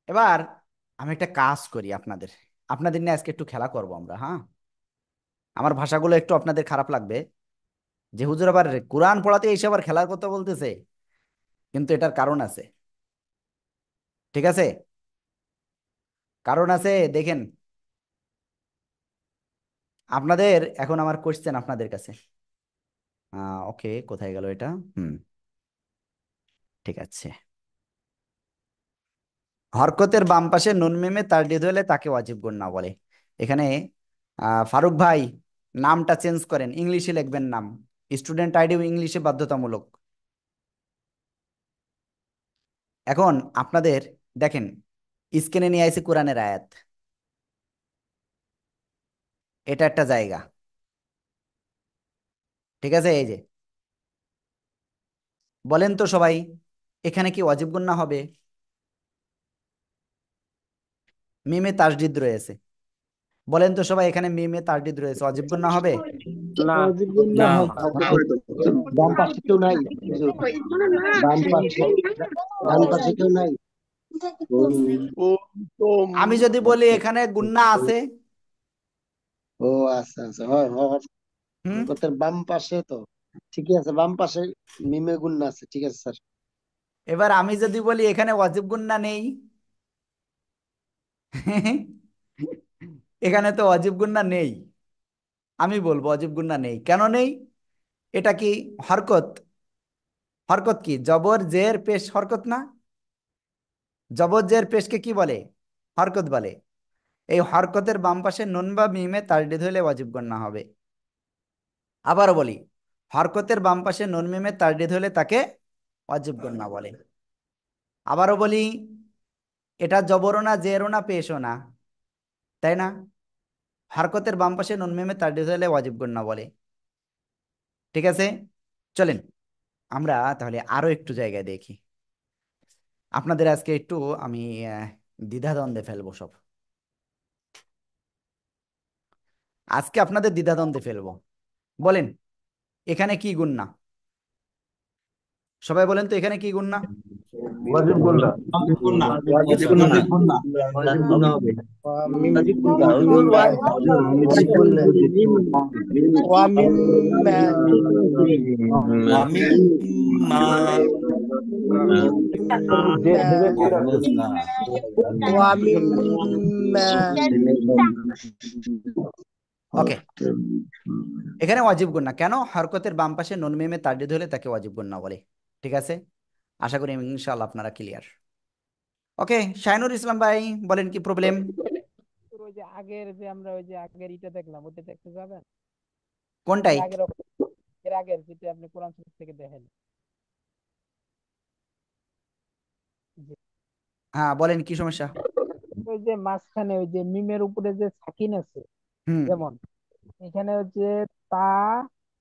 S1: এবার আমি একটা কাজ করি, আপনাদের আপনাদের নিয়ে আজকে একটু খেলা করব আমরা, হ্যাঁ? আমার ভাষাগুলো একটু আপনাদের খারাপ লাগবে, যে হুজুর আবার কোরআন পড়াতে এসে আবার খেলার কথা বলতেছে, কিন্তু এটার কারণ আছে, ঠিক আছে? কারণ আছে, দেখেন। আপনাদের এখন আমার কোশ্চেন আপনাদের কাছে। ওকে, কোথায় গেল এটা? হুম, ঠিক আছে। হরকতের বাম পাশে নুন মিমে তাসদীদ হলে তাকে ওয়াজিব গুন্না বলে। এখানে ফারুক ভাই, নামটা চেঞ্জ করেন, ইংলিশে লিখবেন নাম, স্টুডেন্ট আইডি ইংলিশে বাধ্যতামূলক। এখন আপনাদের দেখেন, স্ক্রিনে নিয়ে আইছি কোরআনের আয়াত, এটা একটা জায়গা, ঠিক আছে? এই যে বলেন তো সবাই, এখানে কি ওয়াজিব গুন্না হবে? মিমে তাসদীদ রয়েছে, বলেন তো সবাই, এখানে মিমে তাসদীদ রয়েছে, ওয়াজিব গুন্না হবে?
S4: না।
S5: ওয়াজিব গুন্না
S9: না,
S5: হবে।
S6: বাম পাশে কেউ নাই হুজুর, বাম পাশে, ডান পাশে কেউ নাই।
S1: আমি যদি বলি এখানে গুন্না আছে,
S3: ও আচ্ছা আচ্ছা, হয় হয়,
S1: হুম,
S3: হরকতের বাম পাশে তো ঠিকই আছে, বাম পাশে মিমে গুন্না আছে, ঠিক আছে স্যার।
S1: এবার আমি যদি বলি এখানে ওয়াজিব গুন্না নেই, এখানে তো ওয়াজিব গুন্না নেই, আমি বলবো ওয়াজিব গুন্না নেই। কেন নেই? এটা কি হরকত? হরকত কি? জবর জের পেশ হরকত না? জবর জের পেশকে কি বলে? হরকত বলে। এই হরকতের বাম পাশে নুন বা মিমে তাসদিদ হলে ওয়াজিব গণ্য হবে। আবারও বলি, হরকতের বাম পাশে নুন মিমে তাসদিদ হলে তাকে ওয়াজিব গণ্য বলে। আবারও বলি, এটা জবরও না, জেরও না, পেশও না, তাই না? হরকতের বাম পাশে নুন মিমে তাসদিদ হলে ওয়াজিব গণ্য বলে। ঠিক আছে, চলেন আমরা তাহলে আরো একটু জায়গায় দেখি। আপনাদের আজকে একটু আমি দ্বিধাদ্বন্দ্বে ফেলবো সব। আজকে আপনাদের দ্বিধাদ্বন্দ্বে ফেলবো। বলেন এখানে কি গুন্না? সবাই বলেন তো এখানে কি গুন্না?
S8: ওয়াজিব গুন্না।
S9: ওয়াজিব গুন্না।
S2: ওয়াজিব
S9: ওয়াজিব
S2: গুন্না।
S9: গুন্না।
S2: ওয়াজিব গুন্না হবে।
S3: মিম
S2: ওয়াজিব গুন্না হবে।
S3: হুজুর ওয়াজিব বললেন, ওয়ামিম
S9: মিম্মা
S8: ভেবে ঠিক রাখবেন।
S3: ওয়ামিম
S1: ওকে, এখানে ওয়াজিব গুন্না কেন? হরকতের বাম পাশে নুন মিমে তাসদিদ হলে তাকে ওয়াজিব গুন্না বলে। ঠিক আছে, আশা করি ইনশাআল্লাহ আপনারা ক্লিয়ার। ওকে, শাহিনুর ইসলাম ভাই বলেন কি প্রবলেম?
S7: ওই যে আগের যে আমরা ওই যে আগের ইটা দেখলাম ওটা দেখতে যাবেন?
S1: কোনটাই?
S7: এর আগের এর আগের যেটা আপনি কোরআন শরীফ থেকে দেখেন। জি।
S1: হ্যাঁ বলেন কি সমস্যা?
S7: ওই যে মাঝখানে ওই যে মিমের উপরে যে সাকিন আছে,
S1: হুম,
S7: যেমন এখানে হচ্ছে তা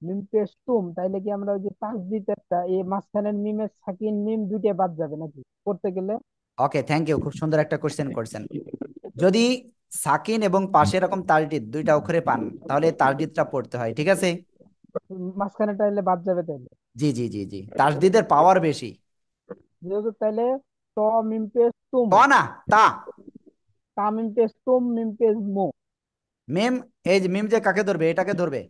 S7: মিম পেশ তুম, তাইলে কি আমরা ওই যে তাসদিদটা এই মাঝখানের মিমের সাকিন মিম দুইটা বাদ যাবে নাকি করতে গেলে?
S1: ওকে, থ্যাংক ইউ, খুব সুন্দর একটা কোশ্চেন করছেন। যদি সাকিন এবং পাশে এরকম তাসদিদ দুইটা অক্ষরে পান তাহলে তাসদিদটা পড়তে হয়, ঠিক আছে?
S7: মাঝখানে তাইলে বাদ যাবে তাইলে?
S1: জি জি জি জি, তাসদিদের পাওয়ার বেশি।
S7: যেহেতু তাইলে ত মিম পেশ তুম,
S1: ত না, তা।
S7: তা মিম পেশ তুম মিম পেশ মু,
S1: মিম, এই যে মিম যে কাকে ধরবে? এটাকে ধরবে।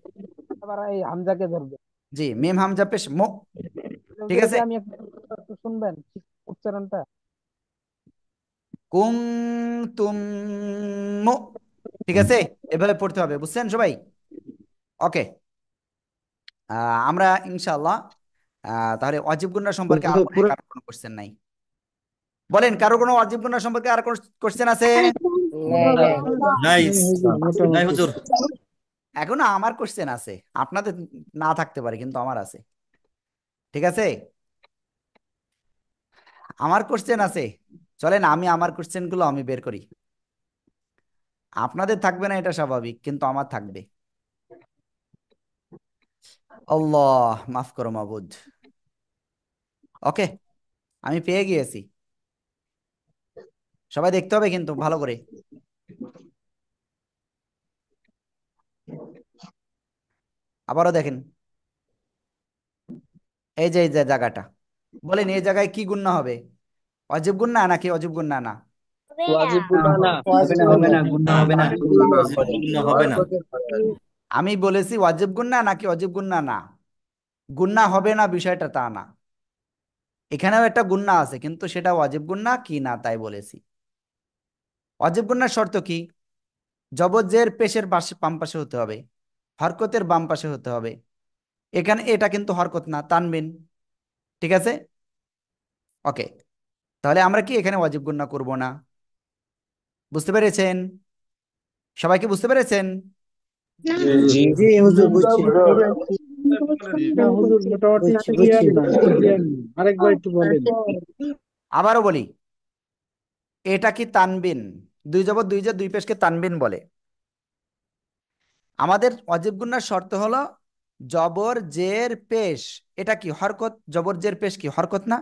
S7: আবার এই হামজাকে ধরবে।
S1: জি, মিম হামজা পেশ মো। ঠিক
S7: এটা
S1: আছে,
S7: কি আমি একটু শুনবেন ঠিক উচ্চারণটা?
S1: কুম তুম মো। ঠিক আছে, এভাবে পড়তে হবে, বুঝছেন সবাই? ওকে, আমরা ইনশাআল্লাহ তাহলে ওয়াজিব গুন্না সম্পর্কে আর মনে হয়
S3: পুরো
S1: কারো কোনো কোশ্চেন নাই। বলেন কারো কোনো ওয়াজিব গুন্না সম্পর্কে আর কোনো কোশ্চেন আছে?
S3: নাই নাই
S9: নাই
S5: নেই হুজুর,
S9: নাই
S5: মোটামুটি।
S9: হুজুর।
S1: এখনো আমার কোশ্চেন আছে, আপনাদের না থাকতে পারে কিন্তু আমার আছে। ঠিক আছে, আমার কোশ্চেন আছে। চলেন আমি আমার কোশ্চেন গুলো আমি বের করি। আপনাদের থাকবে না এটা স্বাভাবিক, কিন্তু আমার থাকবে। আল্লাহ মাফ করো মাবুদ। ওকে, আমি পেয়ে গিয়েছি। সবাই দেখতে হবে কিন্তু ভালো করে। আবারও দেখেন, এই যে জায়গাটা, বলেন এই জায়গায় কি গুন্না হবে? অজীব গুন্না নাকি অজীব গুন্না না?
S4: ওয়াজিব গুন্না না।
S2: হবে
S3: ওয়াজিব
S2: না, হবে
S3: গুন্না।
S2: না, গুন্না হবে না।
S9: ওয়াজিব গুন্না হবে না।
S1: আমি বলেছি ওয়াজিব গুন্না নাকি অজীব গুন্না না। গুন্না হবে না বিষয়টা তা না, এখানেও একটা গুন্না আছে, কিন্তু সেটা ওয়াজিব গুন্না কি না তাই বলেছি। ওয়াজিব গুন্নার শর্ত কি? জবজের পেশের বাম পাশে হতে হবে, হরকতের বাম পাশে হতে হবে। এখানে এটা কিন্তু হরকত না, তানবিন। ঠিক আছে, ওকে, তাহলে আমরা কি এখানে ওয়াজিব গুন্না করব না? বুঝতে পেরেছেন? সবাইকে বুঝতে পেরেছেন?
S2: জি।
S3: জি হুজুর বুঝছি।
S5: না হুজুর, মোটামুটি
S3: বুঝছি বুঝছি।
S5: ক্লিয়ার না, ক্লিয়ার না, আরেকবার একটু বলেন।
S1: আবারও বলি, এটা কি তানবিন? দুই জবর দুই যে দুই পেশকে তানবিন বলে। আমাদের ওয়াজিব গুন্নার শর্ত হলো জবর জের পেশ। এটা কি হরকত? জবর জের পেশ কি হরকত না?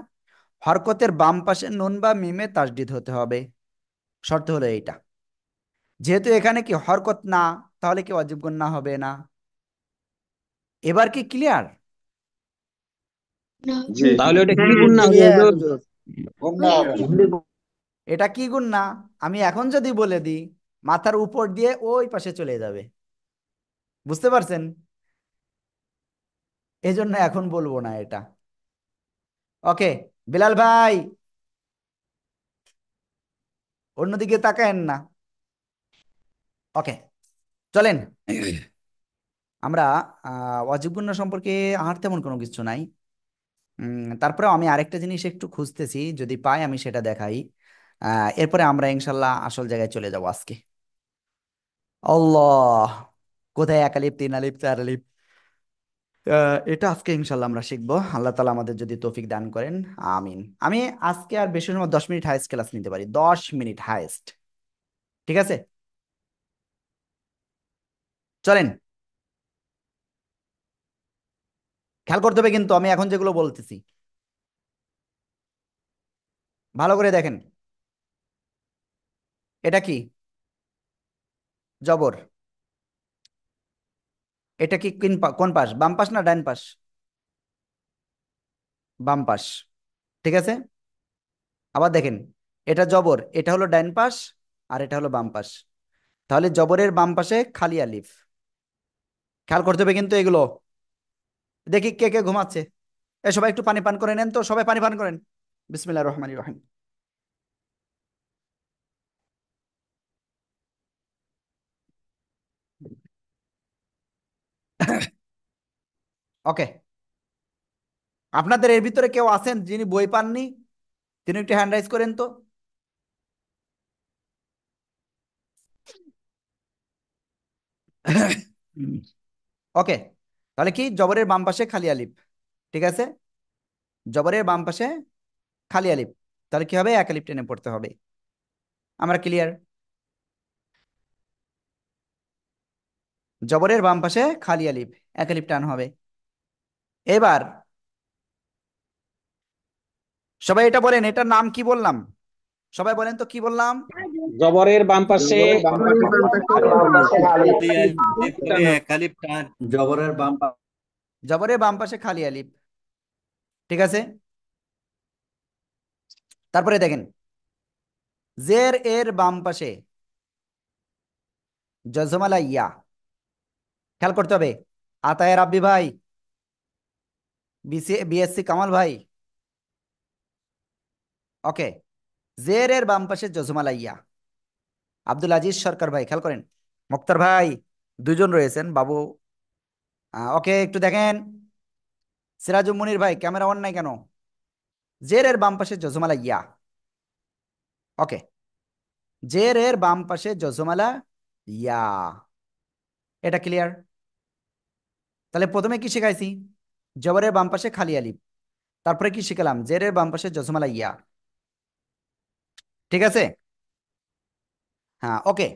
S1: হরকতের বাম পাশে নুন বা মিমে তাসদিদ হতে হবে, শর্ত হলো এইটা। যেহেতু এখানে কি হরকত না, তাহলে কি ওয়াজিব গুন্না হবে না। এবার কি ক্লিয়ার?
S2: তাহলে ওটা কি গুন্না হবে
S3: ক্লিয়ার
S2: হুজুর?
S3: হুজুর।
S8: এমনি
S1: এটা কি গুণ না? আমি এখন যদি বলে দিই, মাথার উপর দিয়ে ওই পাশে চলে যাবে। বুঝতে পারছেন? এই জন্য এখন বলবো না এটা। ওকে, বিলাল ভাই অন্যদিকে তাকায়েন না। ওকে, চলেন। আমরা অজীব গুণ সম্পর্কে আর তেমন কোনো কিছু নাই। তারপরে আমি আরেকটা জিনিস একটু খুঁজতেছি, যদি পাই আমি সেটা দেখাই। এরপরে আমরা ইনশাল্লাহ আসল জায়গায় চলে যাব আজকে। আল্লাহ, কোথায় এক আলিফ, তিন আলিফ, চার আলিফ, এটা আজকে ইনশাল্লাহ আমরা শিখবো, আল্লাহ তালা আমাদের যদি তৌফিক দান করেন। আমিন। আমি আজকে আর বেশি সময় 10 মিনিট হাইস্ট ক্লাস নিতে পারি, 10 মিনিট হাইস্ট। ঠিক আছে, চলেন। খেয়াল করতে হবে কিন্তু আমি এখন যেগুলো বলতেছি, ভালো করে দেখেন। এটা কি? জবর। এটা কি কোন পাশ, বাম পাশ না ডান পাশ? বাম পাশ। ঠিক আছে, আবার দেখেন, এটা জবর, এটা হলো ডান পাশ, আর এটা হলো বাম পাশ। তাহলে জবরের বাম পাশে খালি আলিফ। খেয়াল করতে হবে কিন্তু এগুলো। দেখি কে কে ঘুমাচ্ছে। সবাই একটু পানি পান করে নেন তো, সবাই পানি পান করেন। বিসমিল্লাহির রহমানির রহিম। ওকে, আপনাদের এর ভিতরে কেউ আছেন যিনি বই পাননি? তিনি একটু হ্যান্ড রাইজ করেন তো। ওকে, তাহলে কি জবরের বাম পাশে খালি আলিফ। ঠিক আছে, জবরের বাম পাশে খালি আলিফ। তাহলে কি হবে? এক আলিফ টেনে পড়তে হবে। আমরা ক্লিয়ার? জবরের বাম পাশে খালি আলিফ, এক আলিফ টান হবে। এবার সবাই এটা বলেন, এটার নাম কি বললাম? সবাই বলেন তো কি বললাম?
S2: জবরের বাম পাশে
S3: জবরের বাম পাশে
S9: খালি আলিফ করে এক আলিফ টান।
S3: জবরের বাম পাশে
S1: জবরের বাম পাশে খালি আলিফ। ঠিক আছে, তারপরে দেখেন, জের এর বাম পাশে জজমালা ইয়া। খেয়াল করতে হবে। আতায় রাব্বি ভাই, বিএসসি কামাল ভাই। ওকে, জের এর বাম পাশে জজমালা ইয়া। আব্দুল আজিজ সরকার ভাই খেয়াল করেন। মুক্তার ভাই, দুইজন রয়েছেন বাবু। ওকে, একটু দেখেন। সিরাজুম মুনির ভাই, ক্যামেরা অন নাই কেন? জের এর বাম পাশে জজমালা ইয়া। ওকে, জের এর বাম পাশে জজমালা ইয়া। এটা ক্লিয়ার? তাহলে প্রথমে কি শিখাইছি? জবরের বাম পাশে খালি আলিফ। তারপরে কি শিখালাম? জেরের বাম পাশে জজমালা ইয়া। ঠিক আছে, হ্যাঁ ওকে।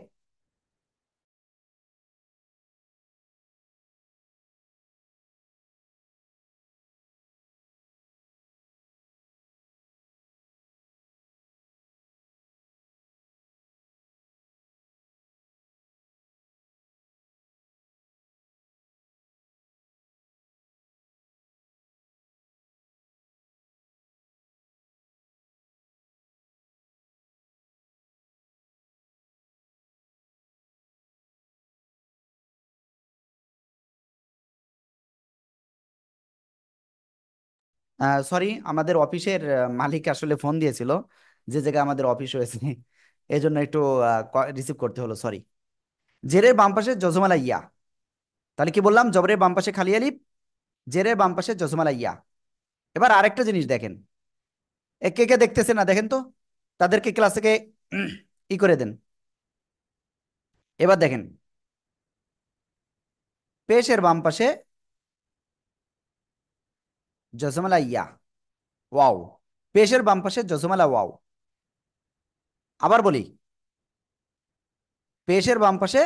S1: সরি, আমাদের অফিসের মালিক আসলে ফোন দিয়েছিল, যে জায়গায় আমাদের অফিস হয়েছে, এই জন্য একটু রিসিভ করতে হলো, সরি। জেরের বাম পাশে জজমালা ইয়া। তাহলে কি বললাম? জবরের বাম পাশে খালি আলিফ, জেরের বাম পাশে জজমালা ইয়া। এবার আরেকটা জিনিস দেখেন, কে কে দেখতেছে না দেখেন তো, তাদেরকে ক্লাস থেকে ই করে দেন। এবার দেখেন, পেশের বাম পাশে জজমালা ইয়া। ওয়াও, পেশের বাম পাশে জজমালা ওয়াও। আবার বলি, পেশের বাম পাশে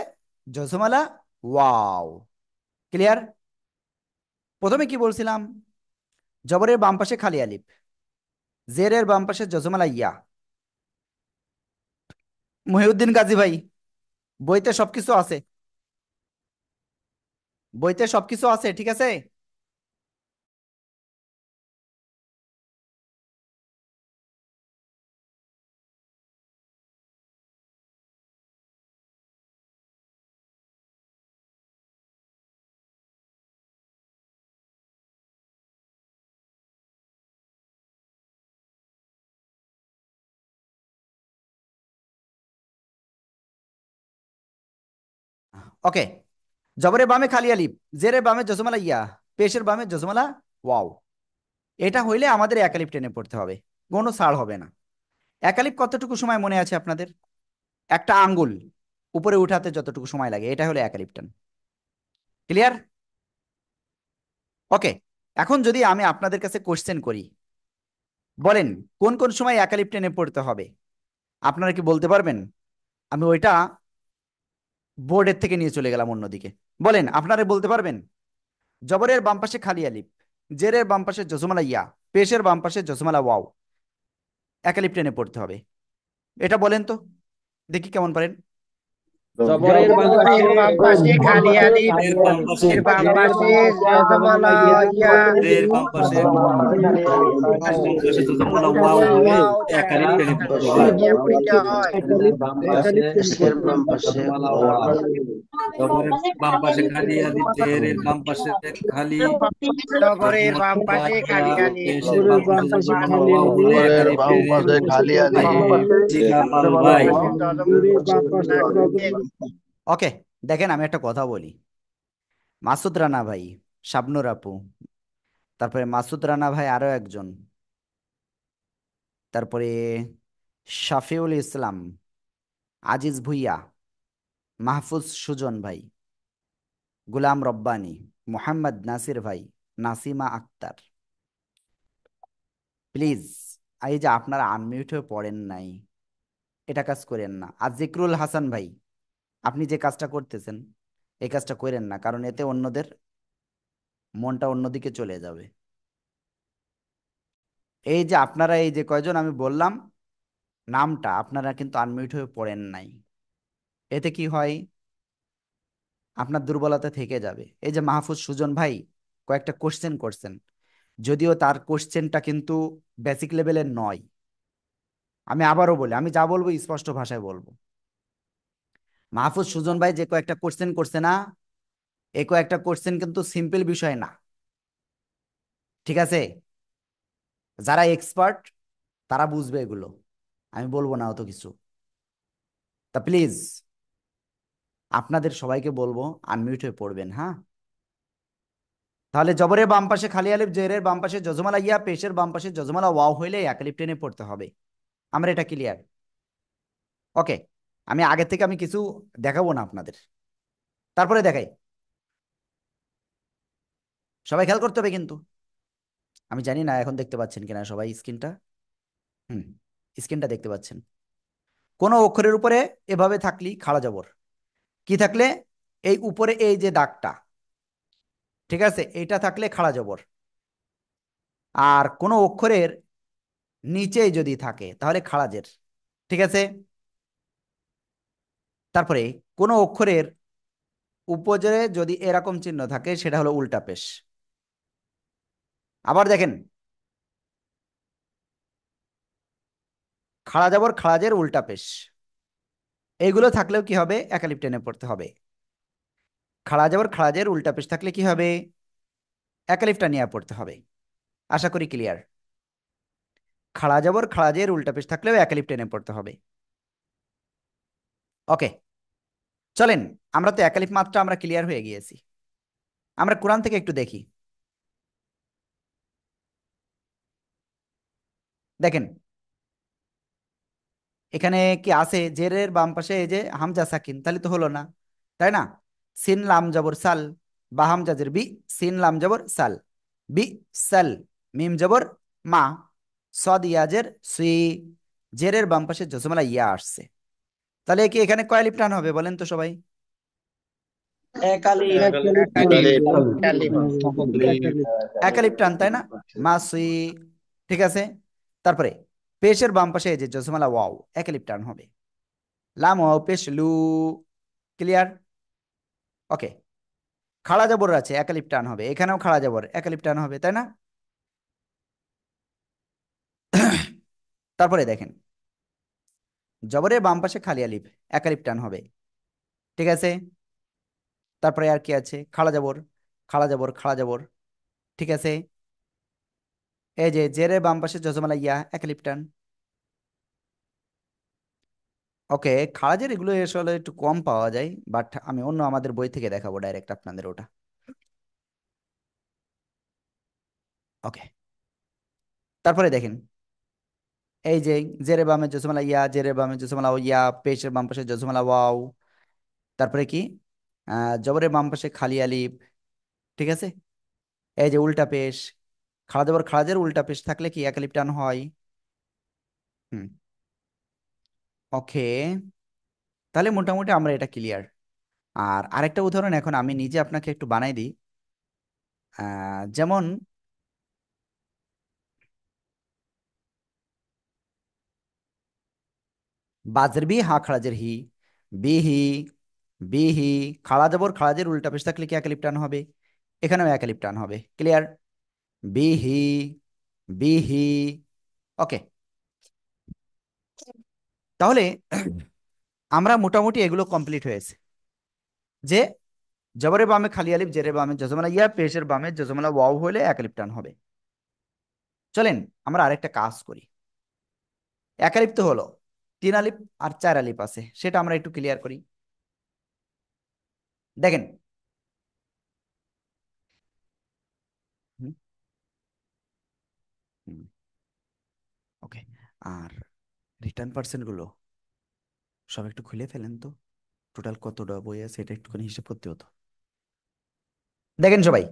S1: জজমালা ওয়াও। ক্লিয়ার? প্রথমে কি বলছিলাম? জবরের বাম পাশে খালি আলিফ, জেরের বাম পাশে জজমালা ইয়া। মহিউদ্দিন গাজী ভাই, বইতে সবকিছু আছে, বইতে সবকিছু আছে, ঠিক আছে। ওকে, জবরের বামে খালি আলিফ, জেরের বামে জজমালা ইয়া, পেশের বামে জজমালা ওয়াও, এটা হইলে আমাদের একালিফ টেনে পড়তে হবে, কোনো ছাড় হবে না। একালিফ কতটুকু সময় মনে আছে আপনাদের? একটা আঙ্গুল উপরে উঠাতে যতটুকু সময় লাগে, এটা হলো একালিফ টান। ক্লিয়ার? ওকে, এখন যদি আমি আপনাদের কাছে কোশ্চেন করি, বলেন কোন কোন সময় একালিফ টেনে পড়তে হবে, আপনারা কি বলতে পারবেন? আমি ওইটা বোর্ডের থেকে নিয়ে চলে গেলাম অন্যদিকে। বলেন, আপনারা বলতে পারবেন? জবরের বাম পাশে খালি আলিফ, জেরের বাম পাশে জজমালা ইয়া, পেশের বাম পাশে জজমালা ওয়াও, একালিফ টেনে পড়তে হবে, এটা বলেন তো দেখি কেমন পারেন।
S2: জবরের বাম
S3: জবরের বাম পাশে খালি আলিফ,
S9: এর বাম পাশে
S3: এর বাম
S9: জজমালা
S3: পাশে
S9: ওয়াও,
S3: জজমালা ইয়া,
S9: এর বাম পাশে জজমালা ওয়াও হয়ে
S3: ওয়াও
S9: একালিফ
S3: থাকলে
S9: টেনে পড়তে
S5: এই
S9: হয়।
S3: টেনে পড়তে হয়।
S5: একালিপ একালিপ টেনে
S3: এর
S5: পড়তে
S3: বাম
S5: হবে।
S3: পাশে
S9: জবরের বাম পাশে খালি আলিফ, জেরের বাম পাশে খালি
S3: জবরের বাম পাশে খালি
S9: ইয়া,
S3: আলিফ,
S9: পেশের
S5: জবরের
S9: বাম
S5: বাম
S9: পাশে
S5: পাশে
S9: জজমালা
S5: খালি
S9: ওয়াও হলে
S5: আলিফ,
S3: জবরের
S9: একালিফ
S3: বাম
S9: টেনে
S3: পাশে খালি
S5: জজমালা
S3: আলিফ,
S9: জিগাল
S3: বাম
S9: ভাই।
S3: পাশে
S5: জবরের বাম পাশে
S1: ওকে, দেখেন আমি একটা কথা বলি। মাসুদ রানা ভাই, শাবনুর আপু, তারপরে মাসুদ রানা ভাই আরো একজন, তারপরে শাফিউল ইসলাম, আজিজ ভুইয়া, মাহফুজ সুজন ভাই, গুলাম রব্বানী, মোহাম্মদ নাসির ভাই, নাসিমা আক্তার, প্লিজ এই যে আপনারা আনমিউট হয়ে পড়েন নাই, এটা কাজ করেন না। আর জিকরুল হাসান ভাই, আপনি যে কাজটা করতেছেন এই কাজটা করেন না, কারণ এতে অন্যদের মনটা অন্যদিকে চলে যাবে। এই যে আপনারা এই যে কয়জন আমি বললাম নামটা, আপনারা কিন্তু আনমিউট হয়ে পড়েন নাই, এতে কি হয়, আপনার দুর্বলতা থেকে যাবে। এই যে মাহফুজ সুজন ভাই কয়েকটা কোশ্চেন করছেন, যদিও তার কোশ্চেনটা কিন্তু বেসিক লেভেলের নয়। আমি আবারও বলি, আমি যা বলবো স্পষ্ট ভাষায় বলবো। মাহফুজ সুজন ভাই যে কয়েকটা কোশ্চেন করছে না, এই কয়েকটা কোশ্চেন কিন্তু সিম্পল বিষয় না, ঠিক আছে? যারা এক্সপার্ট তারা বুঝবে এগুলো, আমি বলবো না অত কিছু। তা প্লিজ আপনাদের সবাইকে বলবো আনমিউট হয়ে পড়বেন, হ্যাঁ? তাহলে জবরের বাম পাশে খালি আলিফ, জেরের বাম পাশে জজমালা ইয়া, পেশের বাম পাশে জজমালা ওয়াও হইলে একালিফ টেনে পড়তে হবে। আমরা এটা ক্লিয়ার? ওকে, আমি আগে থেকে আমি কিছু দেখাবো না আপনাদের, তারপরে দেখাই। সবাই খেয়াল করতে হবে কিন্তু। আমি জানি না এখন দেখতে পাচ্ছেন কিনা সবাই স্ক্রিনটা। হুম, স্ক্রিনটা দেখতে পাচ্ছেন। কোনো অক্ষরের উপরে এভাবে থাকলি খাড়া জবর, কি থাকলে এই উপরে এই যে দাগটা, ঠিক আছে, এইটা থাকলে খাড়া জবর। আর কোনো অক্ষরের নিচে যদি থাকে তাহলে খাড়া জের, ঠিক আছে? তারপরে কোনো অক্ষরের উপরে যদি এরকম চিহ্ন থাকে সেটা হলো উল্টা পেশ। আবার দেখেন, খাড়া জবর খাড়া জের উল্টা পেশ, এইগুলো থাকলেও কি হবে, একালিফ টেনে পড়তে হবে। খাড়া জবর খাড়া জের উল্টা পেশ থাকলে কি হবে, একালিফটা নিয়ে পড়তে হবে। আশা করি ক্লিয়ার। খাড়া জবর খাড়া জের উল্টা পেশ থাকলেও একালিফ টেনে পড়তে হবে। ওকে, চলেন, আমরা তো একালিফ মাত্রা আমরা ক্লিয়ার হয়ে গিয়েছি। আমরা কোরআন থেকে একটু দেখি। দেখেন এখানে কি আছে, জেরের বাম পাশে এই যে হামজা সাকিন, তাহলে তো হলো না, তাই না? সিন লাম জবর সাল, বা হামজা জের বি, সিন লাম জবর সাল, বি সাল, মিম জবর মা, সদ ইয়াজের সুই, জেরের বাম পাশে জজমালা ইয়া আসছে, তাহলে কি এখানে কয় আলিফ টান হবে বলেন তো সবাই?
S4: একালিফ।
S5: একালিপ টেনে
S3: একালিপ,
S5: একালিপ একালিপ
S1: এক আলিফ টান, তাই না? মা সুই, ঠিক আছে। তারপরে পেশের বাম পাশে এই যে জজমালা ওয়াও, এক আলিফ টান হবে। লাম ওয়াও পেশ লু, ক্লিয়ার? ওকে, খাড়া জবর আছে, একালিপ টান হবে, এখানেও খাড়া জবর একালিপ টান হবে, তাই না? তারপরে দেখেন, জবরের বাম পাশে খালি আলিফ, একালিপ টান হবে, ঠিক আছে। তারপরে আর কি আছে, খাড়া জবর খাড়া জবর খাড়া জবর, ঠিক আছে। এই যে জেরের বাম পাশে জজমালা ইয়া, একালিপ টান। ওকে, খারাজের এগুলো আসলে একটু কম পাওয়া যায়, বাট আমি অন্য আমাদের বই থেকে দেখাবো ডাইরেক্ট আপনাদের ওটা। ওকে, তারপরে দেখেন, এই যে জেরে বামে জসমলা ইয়া, জেরে বামে জসমলা ইয়া, পেশের বাম পাশে জসমলা ওয়াও, তারপরে কি জবরের বাম পাশে খালি আলিফ। ঠিক আছে, এই যে উল্টা পেশ, খাড়া জবর খাড়াজের উল্টা পেশ থাকলে কি এক আলিফ টান হয়। হুম, ওকে, তাহলে মোটামুটি আমরা এটা ক্লিয়ার। আর আরেকটা উদাহরণ এখন আমি নিজে আপনাকে একটু বানাই দিই। যেমন বাজের বি হা খাড়াজের হি, বিহি, বিহি, খাড়া জবর খাড়াজের উল্টা পেশ থাকলে কি এক আলিফ টান হবে, এখানেও এক আলিফ টান হবে। ক্লিয়ার, বিহি, বিহি। ওকে, তাহলে আমরা মোটামুটি এগুলো কমপ্লিট হয়েছে, যে জবরের বামে খালি আলিফ, জেরের বামে জজমালা ইয়া, পেশের বামে জজমালা ওয়াও হলে এক আলিফ টান হবে। চলেন আমরা আরেকটা কাজ করি। এক আলিফ তো হলো, তিন আলিফ আর চার আলিফ আছে, সেটা আমরা একটু ক্লিয়ার করি। দেখেন, হুম, হুম, ওকে, আর রিটার্ন পার্সেন্ট গুলো সব একটু খুলে ফেলেন তো, টোটাল কতটা বই আছে এটা একটুখানি হিসেব করতে হতো। দেখেন সবাই,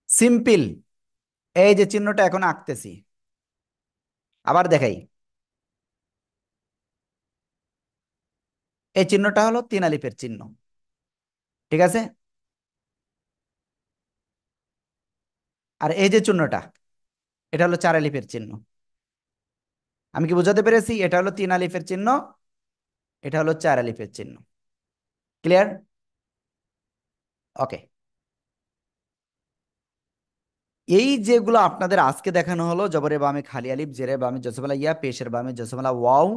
S1: সিম্পল, এই যে চিহ্নটা এখন আঁকতেছি, আবার দেখাই, এই চিহ্নটা হলো তিন আলিফের চিহ্ন। ঠিক আছে, আর এই যে চিহ্নটা, এটা হলো চার আলিফের চিহ্ন। আমি কি বোঝাতে পেরেছি? এটা হলো তিন আলিফের চিহ্ন, এটা হলো চার আলিফের চিহ্ন। ক্লিয়ার? ওকে, এই যেগুলো আপনাদের আজকে দেখানো হলো, জবরে বামে খালি আলিফ, জেরে বামে জসমালা ইয়া, পেশের বামে জসমালা ওয়াও,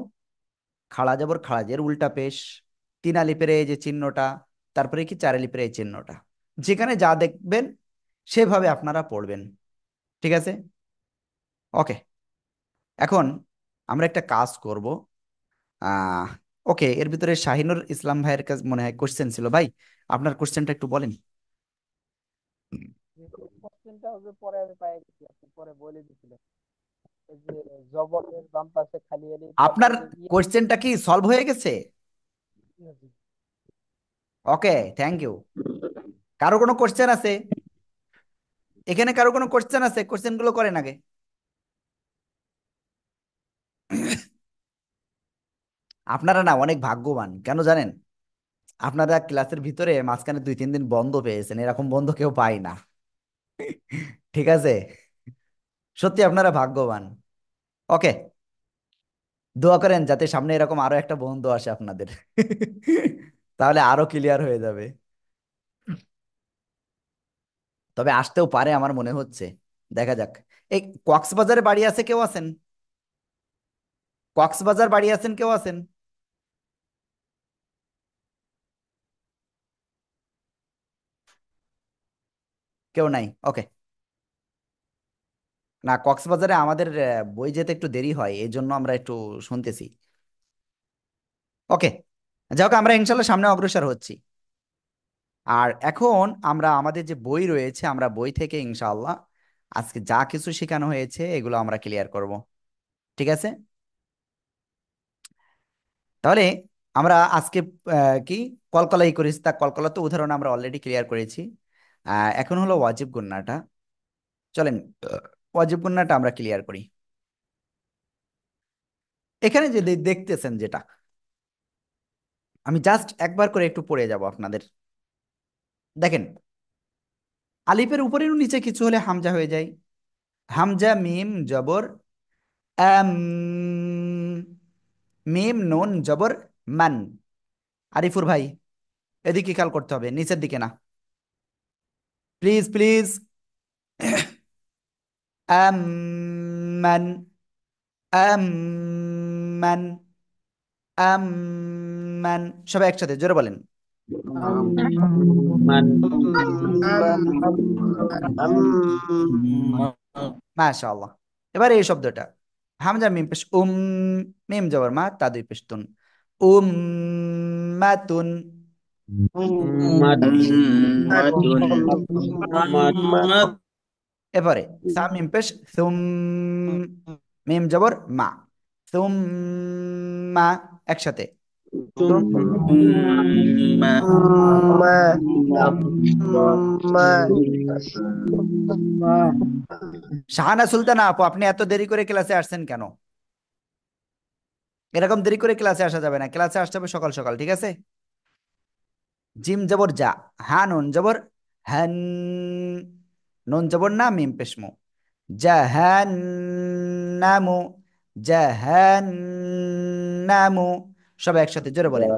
S1: খাড়া জবর খাড়াজের উল্টা পেশ, তিন আলিফের এই যে চিহ্নটা, তারপরে কি চার আলিফের এই চিহ্নটা, যেখানে যা দেখবেন সেভাবে আপনারা পড়বেন। ঠিক আছে, ওকে, এখন আমরা একটা কাজ করব। আহ ওকে, এর ভিতরে শাহিনুর ইসলাম ভাইয়ের কাছে মনে হয় কোশ্চেন ছিল, ভাই আপনার কোশ্চেনটা একটু বলেন।
S7: কোশ্চেনটা হবে পরে আমি পাই গেছি, আপনি পরে বলে দিছিলেন। এই যে জবরের বাম পাশে খালি আলিফ,
S1: আপনার
S7: তারপরে যে
S1: কোশ্চেনটা কি সলভ হয়ে গেছে?
S7: ইয়া,
S1: ওকে, থ্যাংক ইউ। কারো কোনো কোশ্চেন আছে? এখানে কারো কোনো কোশ্চেন আছে? কোশ্চেন গুলো করেন আগে। আপনারা না অনেক ভাগ্যবান, কেন জানেন? আপনারা ক্লাসের ভিতরে মাঝখানে 2-3 দিন বন্ধ পেয়েছেন, এরকম বন্ধ কেউ পায় না। ঠিক আছে, সত্যি আপনারা ভাগ্যবান। ওকে, দোয়া করেন যাতে সামনে এরকম আরো একটা বন্ধু আসে আপনাদের। তাহলে আরো ক্লিয়ার হয়ে যাবে। তবে আসতেও পারে আমার মনে হচ্ছে, দেখা যাক। এই কক্সবাজারে বাড়ি আছে কেউ আছেন? কক্সবাজার বাড়ি আছেন কেউ আছেন? কেউ নাই, ওকে। না, কক্সবাজারে আমাদের বই যেতে একটু দেরি হয়, এই জন্য আমরা একটু শুনতেছি। ওকে, যাই হোক, আমরা ইনশাল্লাহ সামনে অগ্রসর হচ্ছি। আর এখন আমরা আমাদের যে বই রয়েছে, আমরা বই থেকে ইনশাআল্লাহ আজকে যা কিছু শেখানো হয়েছে এগুলো আমরা ক্লিয়ার করব। ঠিক আছে, তাহলে আমরা আজকে কি কলকলাই করেছি, তা কলকলা তো উদাহরণ আমরা অলরেডি ক্লিয়ার করেছি। এখন হলো ওয়াজিব গুন্নাটা। চলেন ওয়াজিব গুন্নাটা আমরা ক্লিয়ার করি। এখানে যে দেখতেছেন যেটা, আমি জাস্ট একবার করে একটু পড়ে যাব আপনাদের। দেখেন, আলিফের উপরের নিচে কিছু হলে হামজা হয়ে যায়। হামজা মিম জবর আম, মিম নুন জবর মান। আরিফুর ভাই, এদিকে খেয়াল করতে হবে, নিচের দিকে না, প্লিজ প্লিজ। আমান, আমান, আমান, সবাই একসাথে জোরে বলেন।
S4: মান
S1: মাশাআল্লাহ। এবারে এই শব্দটা, হামজা মিম পেশ মিম জবর মা, তা দুই পেশ তুন, উম্মাতুন। এবারে সা মিম পেশ সুম, মিম জবর মা, সুম মা, একসাথে। শাহানা সুলতানা আপু, আপনি এত দেরি করে ক্লাসে আসছেন কেন? এরকম দেরি করে ক্লাসে আসা যাবে না, ক্লাসে আসতে হবে সকাল সকাল, ঠিক আছে? জিম জবর যা, হা নুন জবর হ্যান, নুন জবর না, মিম পেশ মু, জাহান্নামু, জাহান্নামু। সবাই একসাথে জোরে বলেন।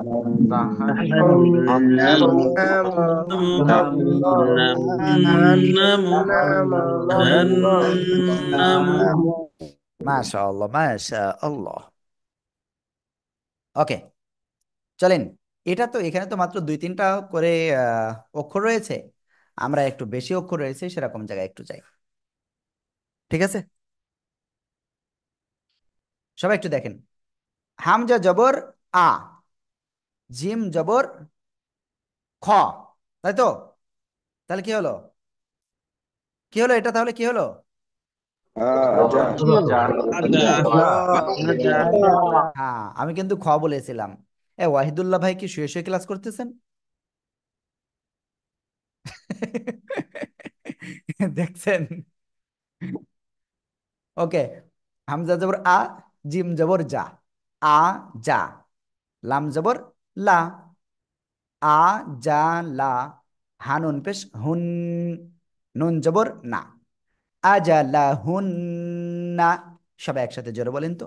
S1: মাশাআল্লাহ মাশাআল্লাহ। ওকে, চলেন। এটা তো এখানে তো মাত্র দুই তিনটা করে অক্ষর রয়েছে, আমরা একটু বেশি অক্ষর রয়েছে সেরকম জায়গায় একটু যাই, ঠিক আছে? সবাই একটু দেখেন, হামজা জবর আ, জিম জবর খ, তাই তো? তাহলে কি হলো, কি হলো এটা, তাহলে কি হলো? হ্যাঁ, আমি কিন্তু খ বলেছিলাম। ওয়াহিদুল্লাহ ভাই কি শুয়ে শুয়ে ক্লাস করতেছেন? দেখছেন? ওকে, হামজা জবর আ, জিম জবর যা, আ যা, লাম জবর লা, আ যা লা, হানুন পেশ হুন, নুন জবর না, আজালা হুন না। সবাই একসাথে জোরে বলেন তো।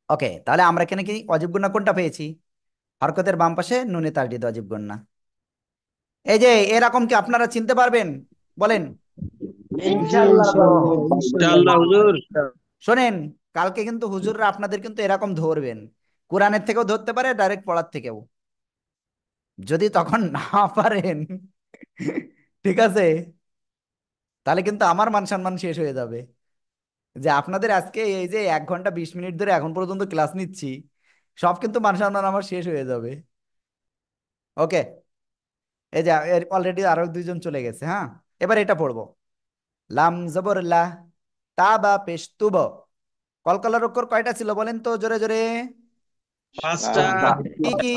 S1: ওকে, তাহলে আমরা এখানে কি অজীব গুণা কোনটা পেয়েছি? হরকতের বাম পাশে নুনে তাসদীদ অজীব গুণা। এই যে এরকম কি আপনারা চিনতে পারবেন? বলেন। শোনেন, কালকে কিন্তু হুজুররা আপনাদের কিন্তু এরকম ধরবেন, কোরআনের থেকেও ধরতে পারে, ডাইরেক্ট পড়ার থেকেও। যদি তখন না পারেন, ঠিক আছে, তাহলে কিন্তু আমার মান সম্মান শেষ হয়ে যাবে। যে আপনাদের আজকে এই যে 1 ঘন্টা 20 মিনিট ধরে এখন পর্যন্ত ক্লাস নিচ্ছি, সব কিন্তু মান সম্মান আমার শেষ হয়ে যাবে। ওকে, এই যে অলরেডি আরো দুইজন চলে গেছে। হ্যাঁ, এবার এটা পড়বো। লাম জবর লা, তা বা পেশ তুব। কলকলার অক্ষর কয়টা ছিল বলেন তো জোরে জোরে?
S9: 5টা।
S1: কি কি?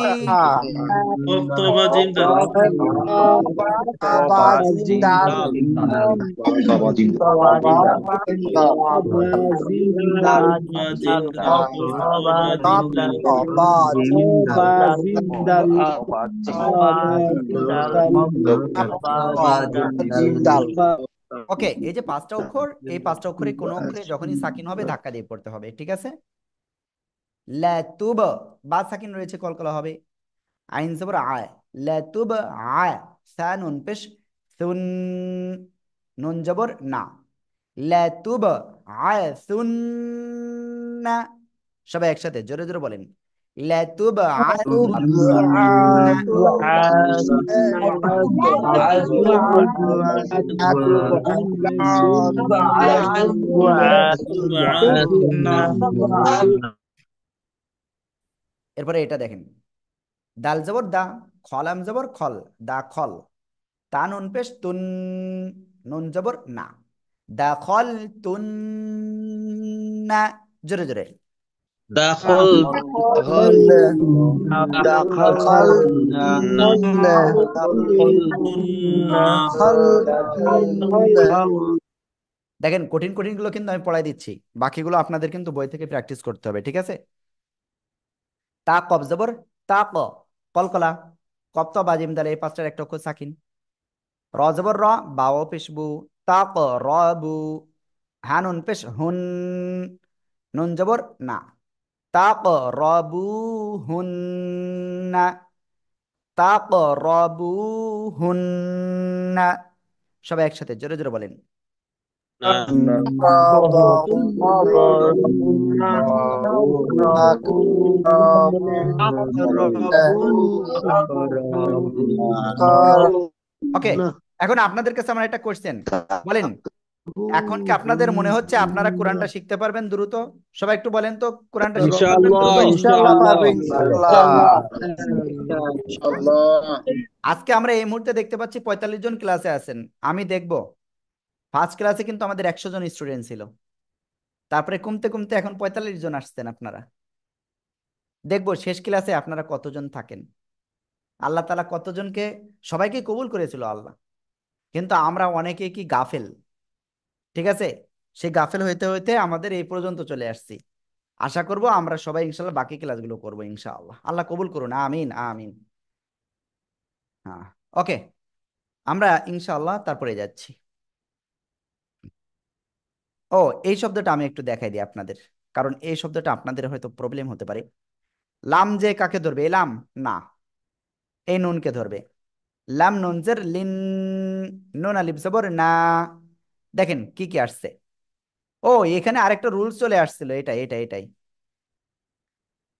S1: ওকে, এই যে 5টা অক্ষর, এই 5টা অক্ষরে কোনো অক্ষরে যখনই সাকিন হবে ধাক্কা দিয়ে পড়তে হবে, ঠিক আছে? লাতুব, বা সাকিন রয়েছে, কলকলা হবে। আইন জবর আয়, লাতুব আয়, সা নুন পেশ সুন, নুন জবর না, লাতুব আয় সুন না। সবাই একসাথে জোরে জোরে বলেন, লাতুব আয় না। এরপরে এটা দেখেন, দাল জবর দা, খলাম জবর খল, দা খল, তা নুন পেশ তুন, নুন জবর না, দা খল তুন না। জোরে জোরে। দেখেন, কঠিন কঠিন গুলো কিন্তু আমি পড়াই দিচ্ছি, বাকিগুলো আপনাদের কিন্তু বই থেকে প্র্যাকটিস করতে হবে, ঠিক আছে? তা কব জবর তা ক, কলকলা, কপ তো বাজিম দালে, এই 5টার একটা অক্ষর সাকিন। র জবর র, বাও পেশবু, তা ক রবু, হানুন পেশ হুন, নুন জবর না, তা ক রবু হুন না, তা ক রবু হুন না। সবাই একসাথে জোরে জোরে বলেন। ওকে, এখন আপনাদের কাছে আমার একটা কোশ্চেন, বলেন, এখন কি আপনাদের মনে হচ্ছে আপনারা কোরআনটা শিখতে পারবেন দ্রুত? সবাই একটু বলেন তো, কোরআনটা শিখতে পারবেন
S2: ইনশাআল্লাহ,
S1: দ্রুত?
S3: ইনশাআল্লাহ পারবো, ইনশাআল্লাহ।
S1: আজকে আমরা এই মুহূর্তে দেখতে পাচ্ছি 45 জন ক্লাসে আছেন। আমি দেখব ফার্স্ট ক্লাসে কিন্তু আমাদের 100 জন স্টুডেন্ট ছিল, তারপরে কমতে কমতে এখন 45 জন আসছেন আপনারা। দেখবো শেষ ক্লাসে আপনারা কতজন থাকেন। আল্লাহ তাআলা কতজনকে, সবাইকে কবুল করেছিল আল্লাহ, কিন্তু আমরা অনেকেই কি গাফেল, ঠিক আছে? সেই গাফেল হইতে হইতে আমাদের এই পর্যন্ত চলে আসছি। আশা করব আমরা সবাই ইনশাল্লাহ বাকি ক্লাসগুলো করবো ইনশাআল্লাহ। আল্লাহ কবুল করুন, আমিন আমিন। হ্যাঁ, ওকে, আমরা ইনশাআল্লাহ তারপরে যাচ্ছি। ও, এই শব্দটা আমি একটু দেখাই দিই আপনাদের, কারণ এই শব্দটা আপনাদের হয়তো প্রবলেম হতে পারে। লাম যে কাকে ধরবে? এই লাম না, এই নুনকে ধরবে। লাম নুন জের লিন, নুন আলিফ জবর না। দেখেন কি কি আসছে। ও, এখানে আরেকটা রুলস চলে আসছিল, এটাই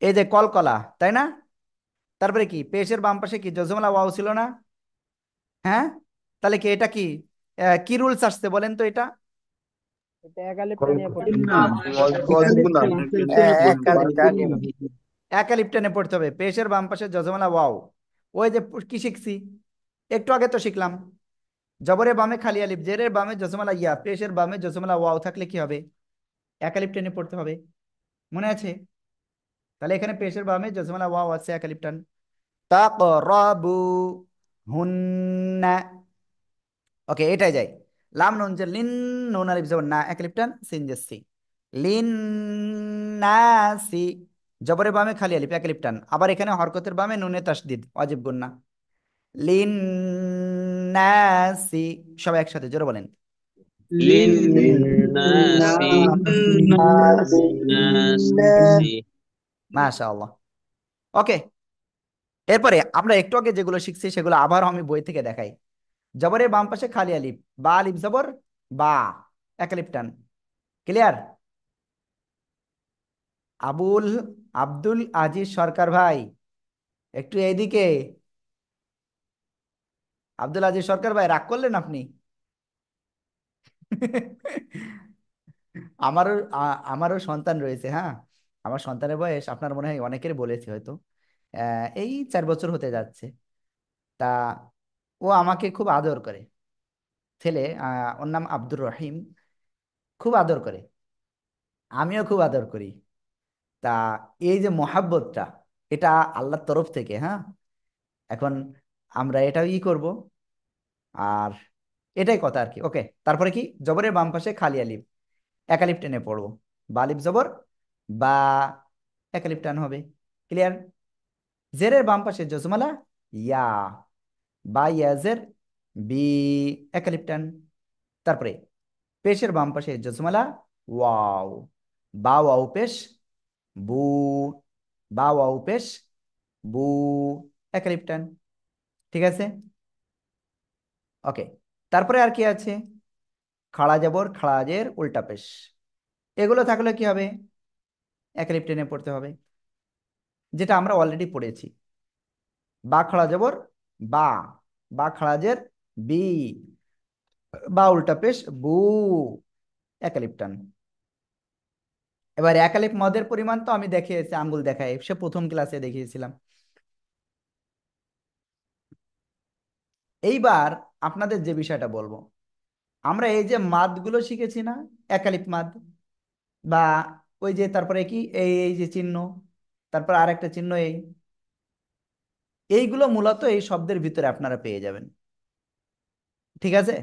S1: এই যে কলকলা, তাই না? তারপরে কি পেশের বাম পাশে কি জজমলা ওয়াও ছিল না? হ্যাঁ, তাহলে কি এটা কি কি রুলস আসছে বলেন তো এটা?
S7: এটা একালিপটা নিয়ে পড়তে হবে।
S1: একালিপ টেনে পড়তে হবে। পেশের বাম পাশে জজমলা ওয়াও, ওই যে কি শিখছি একটু আগে তো শিখলাম, জবরের বামে খালি আলিফ, জেরের বামে জজমলা ইয়া, পেশের বামে জজমলা ওয়াও থাকলে কি হবে? একালিপ টেনে পড়তে হবে, মনে আছে? তাহলে এখানে পেশের বামে জজমলা ওয়াও আছে, একালিপ টান। তাকরাবু হুন্না, ওকে, এটাই যাই। লাম নুন যে লিন, নুন আলিফ জবর না, একালিপ টান, সিন যে সি, লিন নাসি, জবরের বামে খালি আলিফ, একালিপ টান। আবার এখানে হরকতের বামে নুনে তাসদিদ, ওয়াজিব গুন্না, লিন নাসি। সবাই একসাথে জোরে বলেন।
S2: লিন্নাসি নাসি।
S1: মাশাআল্লাহ, ওকে। এরপরে আমরা একটু আগে যেগুলো শিখছি সেগুলো আবার আমি বই থেকে দেখাই। জবরের বাম পাশে খালি আলিফ, বা আলিফ জবর বা, একালিপ টান। ক্লিয়ার? আবুল আব্দুল আজিজ সরকার ভাই, একটু এইদিকে। আব্দুল আজিজ সরকার ভাই, রাগ করলেন আপনি? আমারও আমারও সন্তান রয়েছে, হ্যাঁ। আমার সন্তানের বয়স আপনার মনে হয় অনেকেরই বলেছি হয়তো, এই 4 বছর হতে যাচ্ছে। তা ও আমাকে খুব আদর করে, ছেলে, ওর নাম আব্দুর রহিম, খুব আদর করে, আমিও খুব আদর করি। তা এই যে মহাব্বতটা, এটা আল্লাহর তরফ থেকে, হ্যাঁ। এখন আমরা এটাও করব, আর এটাই কথা আর কি। ওকে, তারপরে কি জবরের বাম পাশে খালি আলিফ, একালিফ টেনে পড়বো, বা আলিফ জবর বা, একালিফ টান হবে। ক্লিয়ার? জেরের বাম পাশে জজমালা ইয়া, বা ইয়াজের বি, একালিফ টান। তারপরে পেশের বাম পাশে জজমালা ওয়াও, বা ওয়াও পেশ বু, বা ওয়াও পেশ বু, একালিফ টান। ঠিক আছে, ওকে। তারপরে আর কি আছে? খাড়া জবর খাড়াজের উল্টা পেশ, এগুলো থাকলে কি হবে? একালিফ টেনে পড়তে হবে, যেটা আমরা অলরেডি পড়েছি। বা খাড়া জবর বা, বা খাড়াজের বি, বা উল্টা পেশ বু, একালিফ টান। এবার একালিফ মদের পরিমাণ তো আমি দেখিয়েছি, আঙ্গুল দেখাই, সে প্রথম ক্লাসে দেখিয়েছিলাম। এইবার আপনাদের যে বিষয়টা বলবো, আমরা এই যে মাদগুলো শিখেছি না, একালিফ মাদ, বা ওই যে তারপরে কি এই যে চিহ্ন, তারপর আরেকটা চিহ্ন, এইগুলো মূলত এই শব্দের ভিতরে আপনারা পেয়ে যাবেন। ঠিক আছে,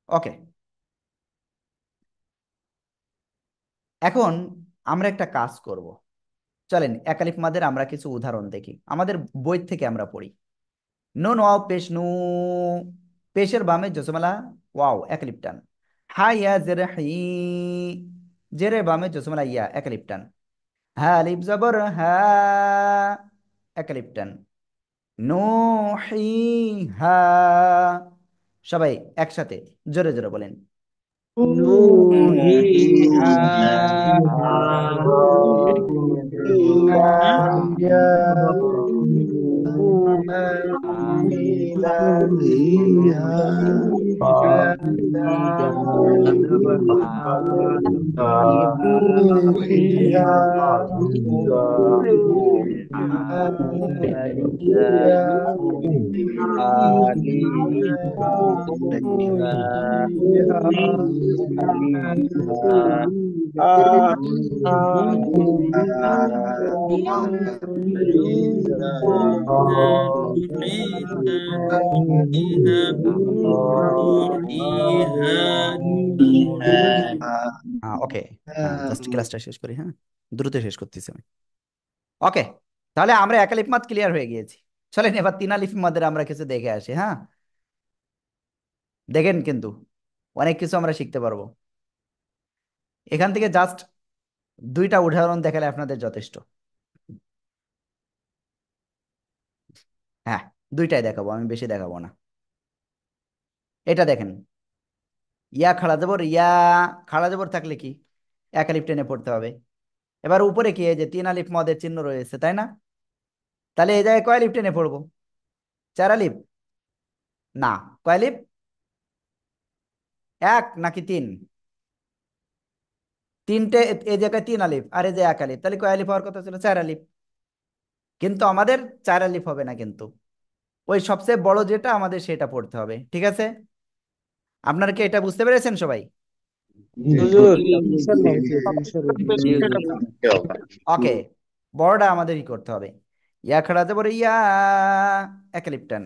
S1: ওকে। এখন আমরা একটা কাজ করব, চলেন একালিফ মাদের আমরা কিছু উদাহরণ দেখি, আমাদের বই থেকে আমরা পড়ি। নুন ওয়াও পেশ নু, পেশের বামে জসমলা ওয়াও, একালিফ টান। হা ইয়া জের হি, জেরের বামে জসমলা ইয়া, একালিফ টান। হা আলিফ জবর হা, একালিফ টান। নুহিহা, সবাই একসাথে জোরে জোরে বলেন।
S2: নুহিহা
S1: ওকে, হ্যাঁ জাস্ট ক্লাসটা শেষ করি, হ্যাঁ দ্রুত শেষ করতেছি আমি। ওকে, তাহলে আমরা এক আলিফ মাদ ক্লিয়ার হয়ে গিয়েছি। চলেন এবার তিন আলিফ মাদের আমরা কিছু দেখে আসি। হ্যাঁ, দেখেন কিন্তু অনেক কিছু আমরা শিখতে পারবো এখান থেকে। জাস্ট দুইটা উদাহরণ দেখালে আপনাদের যথেষ্ট। হ্যাঁ, দুইটাই দেখাবো, আমি বেশি দেখাবো না। এটা দেখেন, ইয়া খাড়া জবর ইয়া, খাড়া জবর থাকলে কি এক আলিফ টেনে পড়তে হবে। এবার উপরে কি, এই যে তিন আলিফ মদের চিহ্ন রয়েছে তাই না, তাহলে এই জায়গায় কয় আলিফ টেনে পড়বো? চার আলিফ না, কয় আলিফ? এক নাকি তিন? তিনটে, এই জায়গায় তিন আলিফ আর এই যে এক আলিফ, তাহলে কয় আলিফ হওয়ার কথা ছিল? চার আলিফ। কিন্তু আমাদের চার আলিফ হবে না, কিন্তু ওই সবচেয়ে বড় যেটা আমাদের সেটা পড়তে হবে। ঠিক আছে, আপনারা কি এটা বুঝতে পেরেছেন সবাই?
S5: হুজুর ইনশাআল্লাহ হুজুর ইনশাআল্লাহ।
S1: ওকে, বড়টা আমাদেরই করতে হবে। ইয়া খাড়া যাবর ইয়া, এক আলিফ টান।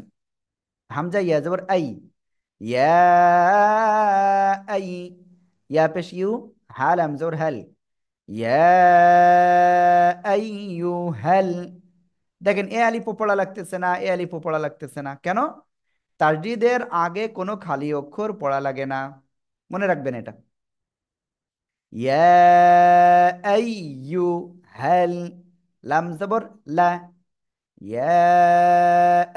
S1: হামজা ইয়া যাবর আই, ইয়া আই। ইয়া পেশ ইউ, হাল হামজা হাল, ইয়া আইয়ু হাল। দেখেন এ আলিফও পড়া লাগতেছে না, এ আলিফও পড়া লাগতেছে না, কেন? তাসদিদের আগে কোনো খালি অক্ষর পড়া লাগে না, মনে রাখবেন এটা। ইয়া আইয়ু হাল, লাম জবর লা, ইয়া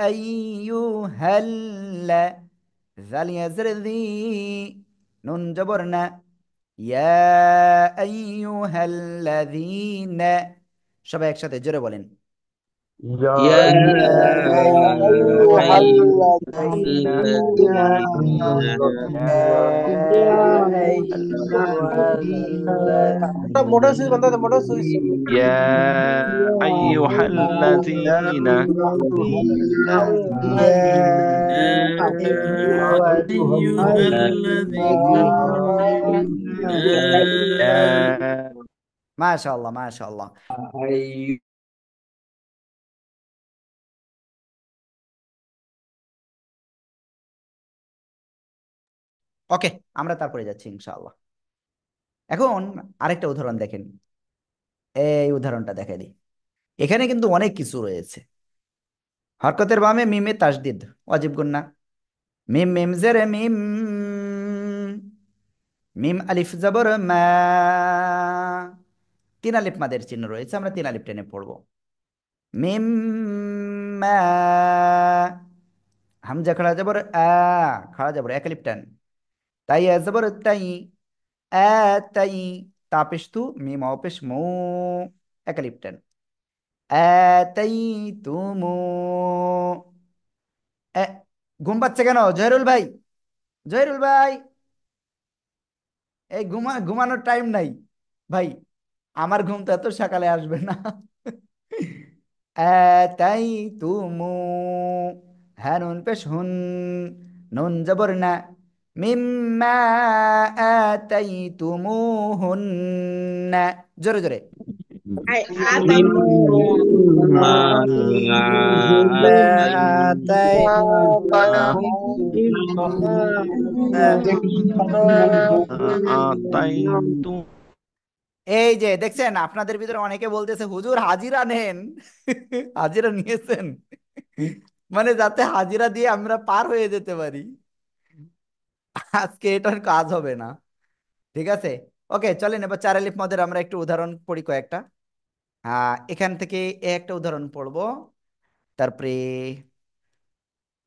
S1: আইয়ু হাল লা। জাল ইয়াজর যি, নুন জবর না, ইয়া আইয়ুহাল্লাযীনা। সবাই একসাথে জোরে বলেন,
S2: يا
S3: أيها
S2: أيها
S3: الذين يا أيها
S6: موٹر سوئچ بند ہے موٹر سوئچ
S2: يا أيها الذين
S1: মাশাআল্লাহ মাশাআল্লাহ। ওকে, আমরা তারপরে যাচ্ছি ইনশাআল্লাহ। এখন আরেকটা উদাহরণ দেখেন, এই উদাহরণটা দেখে দিই। এখানে কিন্তু অনেক কিছু রয়েছে। হরকতের বামে মিমে তাসদিদ ওয়াজিব গুন্না, মিম মিম জেরে মিম, মিম আলিফ জবর মা। তিন আলিফ মাদের চিহ্ন রয়েছে, আমরা তিন আলিফ টেনে পড়বো। মিম মা, হামজা খাড়া জবর আ, খাড়া জবর এক আলিফ টান। তাই জবর তাই, আ তাই। তাপেশ তু, মিম অপেশ মু, এক আলিফ টান। তাই তুমু। এ, ঘুম পাচ্ছে কেন জহিরুল ভাই? জহিরুল ভাই, এই ঘুমানোর টাইম নাই ভাই। আমার ঘুম তো এত সকালে আসবে না। তাই তুমু, হ্যাঁ নুন পেশ হুন, নুন জবর না, মিম্মা তাই তুমু হুন, জোরে জোরে।
S2: مما آتيتم
S1: এই যে দেখছেন, আপনাদের ভিতরে অনেকে বলতেছে হুজুর হাজিরা নেন। হাজিরা নিয়েছেন মানে যাতে হাজিরা দিয়ে আমরা পার হয়ে যেতে পারি। আজকে এটার কাজ হবে না, ঠিক আছে। ওকে চলেন এবার চার আলিফ মদের আমরা একটু উদাহরণ পড়ি কয়েকটা। এখান থেকে একটা উদাহরণ পড়বো, তারপরে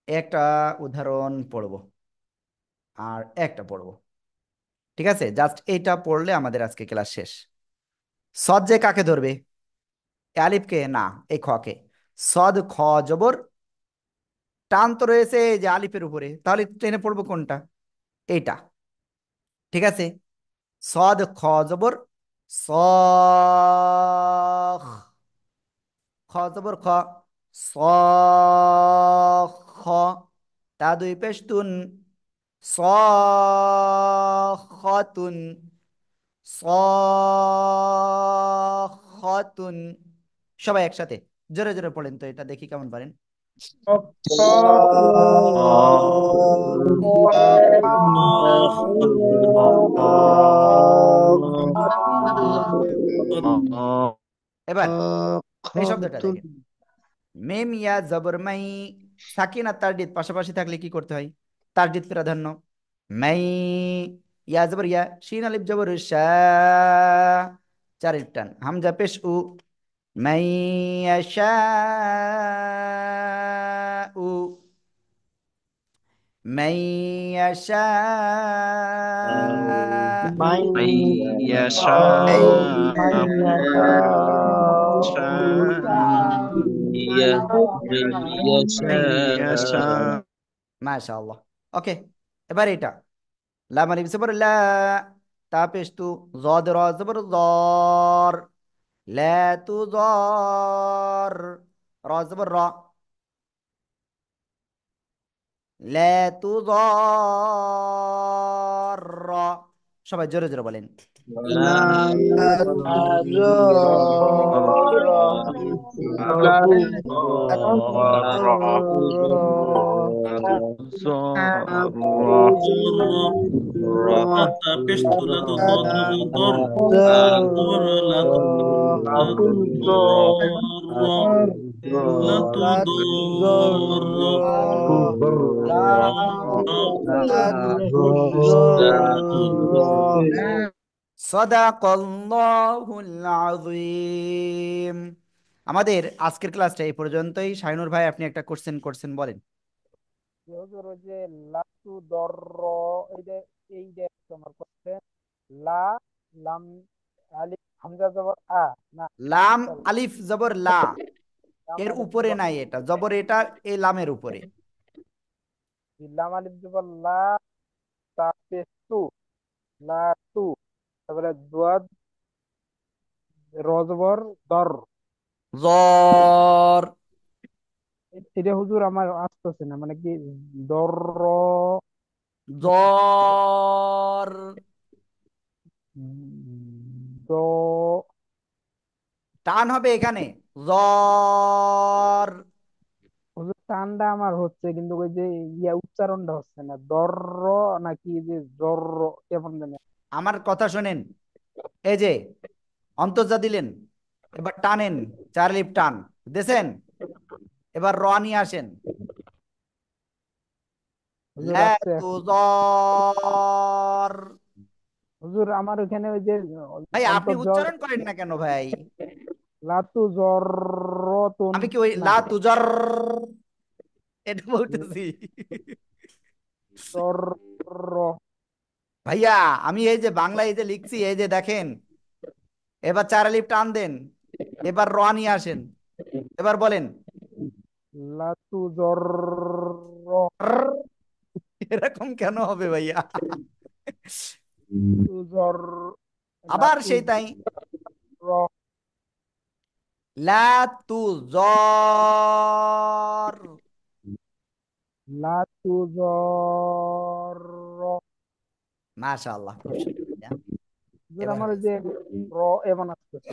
S1: একটা উদাহরণ পড়বো, আর একটা পড়বো। ঠিক আছে, জাস্ট এইটা পড়লে আমাদের আজকে ক্লাস শেষ। সদ যে কাকে ধরবে? এ আলিফকে না, এই খকে। সদ খ জবর টান তো রয়েছে এই যে আলিফের উপরে, তাহলে টেনে পড়বো কোনটা? এইটা। ঠিক আছে। সদ খ জবর স, খ জবর খ, স, খ। তা দুই পেশ তুন, স, খ তুন, স, খ তুন। সবাই একসাথে জোরে জোরে পড়েন তো, এটা দেখি কেমন পারেন।
S7: কফ খ
S1: এবার এই শব্দটা দেখেন, মেম ইয়া জবর মাই, সাকিন আর তারডিদ পাশাপাশি থাকলে কি করতে হয়? তারডিদ প্রাধান্য। মাই, ইয়া জবর ইয়া, শিন আলিফ জবর শা, চার আলিফ টান, হামজা পেশ উ, মাই ইয়াশা উ, মাই ইয়াশা উ,
S2: من
S1: এই
S2: يشاء من يشاء
S1: মাশাআল্লাহ। ওকে, এবার এটা লাম আলিফ জবর লা, তা পেশ তু, জদ র জবর জর, লা তু জর, র জবর র, লা তু জর র। সবাই জোরে জোরে বলেন।
S2: لا
S7: লা
S2: تضر
S9: পেশ তুলা তো দর দর দর লা তো দর লা তো দর
S1: সাদাকাল্লাহুল আযীম। আমাদের আজকের ক্লাসটা এই পর্যন্তই। শাহিনুর ভাই আপনি একটা কোশ্চেন করছেন, বলেন।
S7: হুজুর ওই যে লাতু দর, এইটা এইটা তোমার করছেন লা, লাম আলিফ হামজা জবর আ, না
S1: লাম
S7: সরি,
S1: আলিফ জবর লা,
S7: লাম
S1: এর
S7: আলিফ
S1: উপরে
S7: জবর
S1: নাই, এটা জবর, এটা এই লামের উপরে।
S7: লাম আলিফ জবর লা, তা পেশ তু, লা তু, তারপরে দুয়াদ র জবর দর।
S1: জর,
S7: এটা হুজুর আমার আসতেছে না, মানে কি দর
S1: জর,
S7: দ,
S1: টান হবে এখানে, জর।
S7: হুজুর টানটা আমার হচ্ছে কিন্তু ওই যে ইয়া উচ্চারণটা হচ্ছে না, দর নাকি যে জর, কেমন জানি।
S1: আমার কথা শোনেন, এই যে অন্তর্জা দিলেন, এবার টানেন, চার লিপ টান দেছেন, এবার র নিয়ে আসেন,
S7: হুজুর
S1: লা
S7: আসছে
S1: তু জর।
S7: হুজুর আমার ওখানে ওই যে
S1: ভাই আপনি
S7: অন্তর্জল
S1: উচ্চারণ করেন না কেন ভাই?
S7: লাতু জরতুন,
S1: আমি কি ওই
S7: না
S1: লা তু জর এটা বলতেছি?
S7: জর,
S1: ভাইয়া আমি এই যে বাংলা এই যে লিখছি, এই যে দেখেন, এবার চার আলিফ টান দেন, এবার র নিয়ে আসেন, এবার বলেন
S7: লাতু জর,
S1: রর। এরকম কেন হবে ভাইয়া?
S7: তু জর,
S1: আবার
S7: লাতু
S1: সেই তাই,
S7: র,
S1: লা তু জর।
S7: লাতু জর।
S1: মাশাআল্লাহ, খুব সুন্দর ভাইয়া।
S7: হুজুর
S1: এবার
S7: আমার ওই
S1: হয়েছে,
S7: যে র এমন আসতেছে।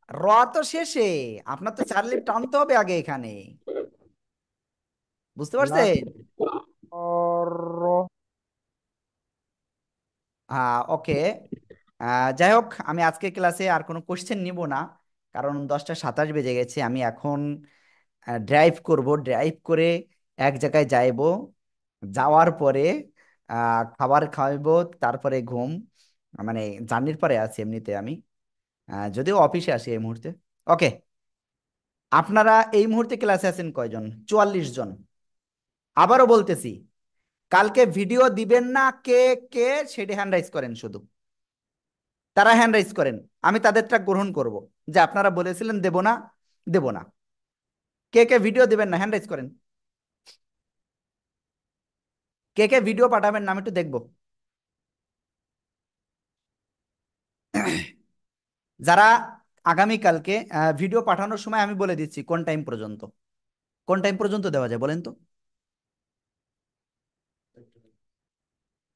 S1: র তো শেষে, আপনার তো চার লিফ টানতে হবে আগে এখানে, বুঝতে পারছেন?
S7: লাতু জর,
S1: হ্যাঁ, ওকে। যাই হোক, আমি আজকে ক্লাসে আর কোনো কোশ্চেন নিব না, কারণ 10টা 27 বেজে গেছে। আমি এখন ড্রাইভ করব, ড্রাইভ করে এক জায়গায় যাইব, যাওয়ার পরে খাবার খাইব, তারপরে ঘুম। মানে জার্নির পরে আছি এমনিতে আমি, যদিও অফিসে আছি এই মুহূর্তে। ওকে, আপনারা এই মুহূর্তে ক্লাসে আছেন কয়জন? 44 জন। আবারও বলতেছি, কালকে ভিডিও দিবেন না কে কে, সেটি হ্যান্ড রাইজ করেন শুধু, তারা হ্যান্ড রাইজ করেন, আমি তাদেরটা গ্রহণ করব। যে আপনারা বলেছিলেন দেব না, দেব না। কে কে ভিডিও দিবেন না, হ্যান্ড রাইজ করেন। কে কে ভিডিও পাঠাবেন না আমি একটু দেখবো। যারা আগামীকালকে ভিডিও পাঠানোর সময় আমি বলে দিচ্ছি কোন টাইম পর্যন্ত, কোন টাইম পর্যন্ত দেওয়া যায় বলেন তো।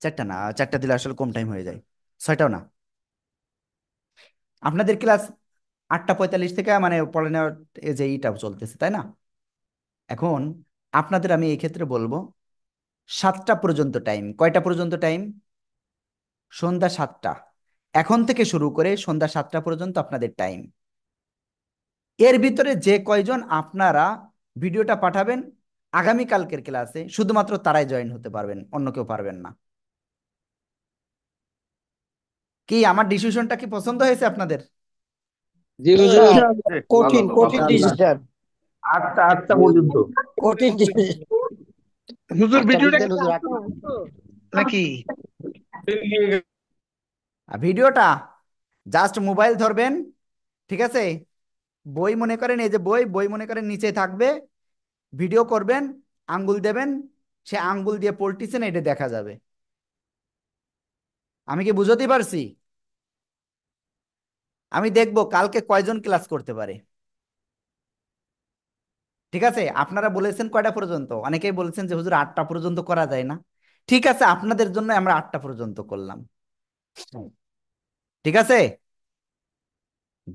S1: 4টা না, 4টা দিলে আসলে কম টাইম হয়ে যায়। 6টাও না। আপনাদের ক্লাস 8টা 45 থেকে মানে পড়ে নেওয়ার যে ইটা চলতেছে তাই না? এখন আপনাদের আমি এই ক্ষেত্রে বলবো 7টা পর্যন্ত টাইম। কয়টা পর্যন্ত টাইম? সন্ধ্যা 7টা। এখন থেকে শুরু করে সন্ধ্যা 7টা পর্যন্ত আপনাদের টাইম। এর ভিতরে যে কয়জন আপনারা ভিডিওটা পাঠাবেন আগামীকালকের ক্লাসে শুধুমাত্র তারাই জয়েন হতে পারবেন, অন্য কেউ পারবেন না। কি আমার ডিসিশনটা কি পছন্দ হয়েছে আপনাদের?
S2: জি হুজুর
S3: কঠিন কঠিন ডিসিশন,
S8: 8টা পর্যন্ত।
S3: কঠিন ডিসিশন।
S2: হুজুর ভিডিওটা
S3: নাকি
S1: আর ভিডিওটা জাস্ট মোবাইল ধরবেন, ঠিক আছে? বই মনে করেন, এই যে বই, বই মনে করেন নিচে থাকবে, ভিডিও করবেন, আঙ্গুল দেবেন, সে আঙ্গুল দিয়ে পল্টিছেন এটা দেখা যাবে। আমি কি বুঝতে পারছি? আমি দেখবো কালকে কয়জন ক্লাস করতে পারে। ঠিক আছে, আপনারা বলেছেন কয়টা পর্যন্ত, অনেকেই বলেছেন যে হুজুর 8টা পর্যন্ত করা যায় না। ঠিক আছে, আপনাদের জন্য আমরা 8টা পর্যন্ত করলাম। ঠিক আছে,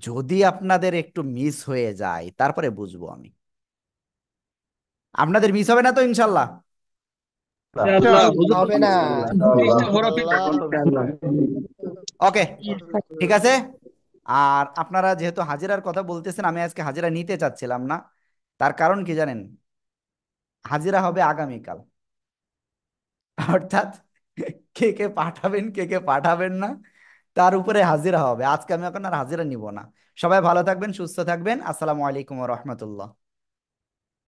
S1: যদি আপনাদের একটু মিস হয়ে যায় তারপরে বুঝবো আমি। আপনাদের মিস হবে না তো ইনশাল্লাহ?
S2: ইনশাআল্লাহ হুজুর
S3: হবে না।
S2: 30টা হরফে
S1: ওকে, ঠিক আছে। আর আপনারা যেহেতু হাজিরার কথা বলতেছেন, আমি আজকে হাজিরা নিতে চাচ্ছিলাম না। তার কারণ কি জানেন? হাজিরা হবে আগামীকাল। অর্থাৎ কে কে পাঠাবেন কে কে পাঠাবেন না তার উপরে হাজিরা হবে। আজকে আমি এখন আর হাজিরা নিব না। সবাই ভালো থাকবেন, সুস্থ থাকবেন। আসসালামু আলাইকুম ওয়া রাহমাতুল্লাহ।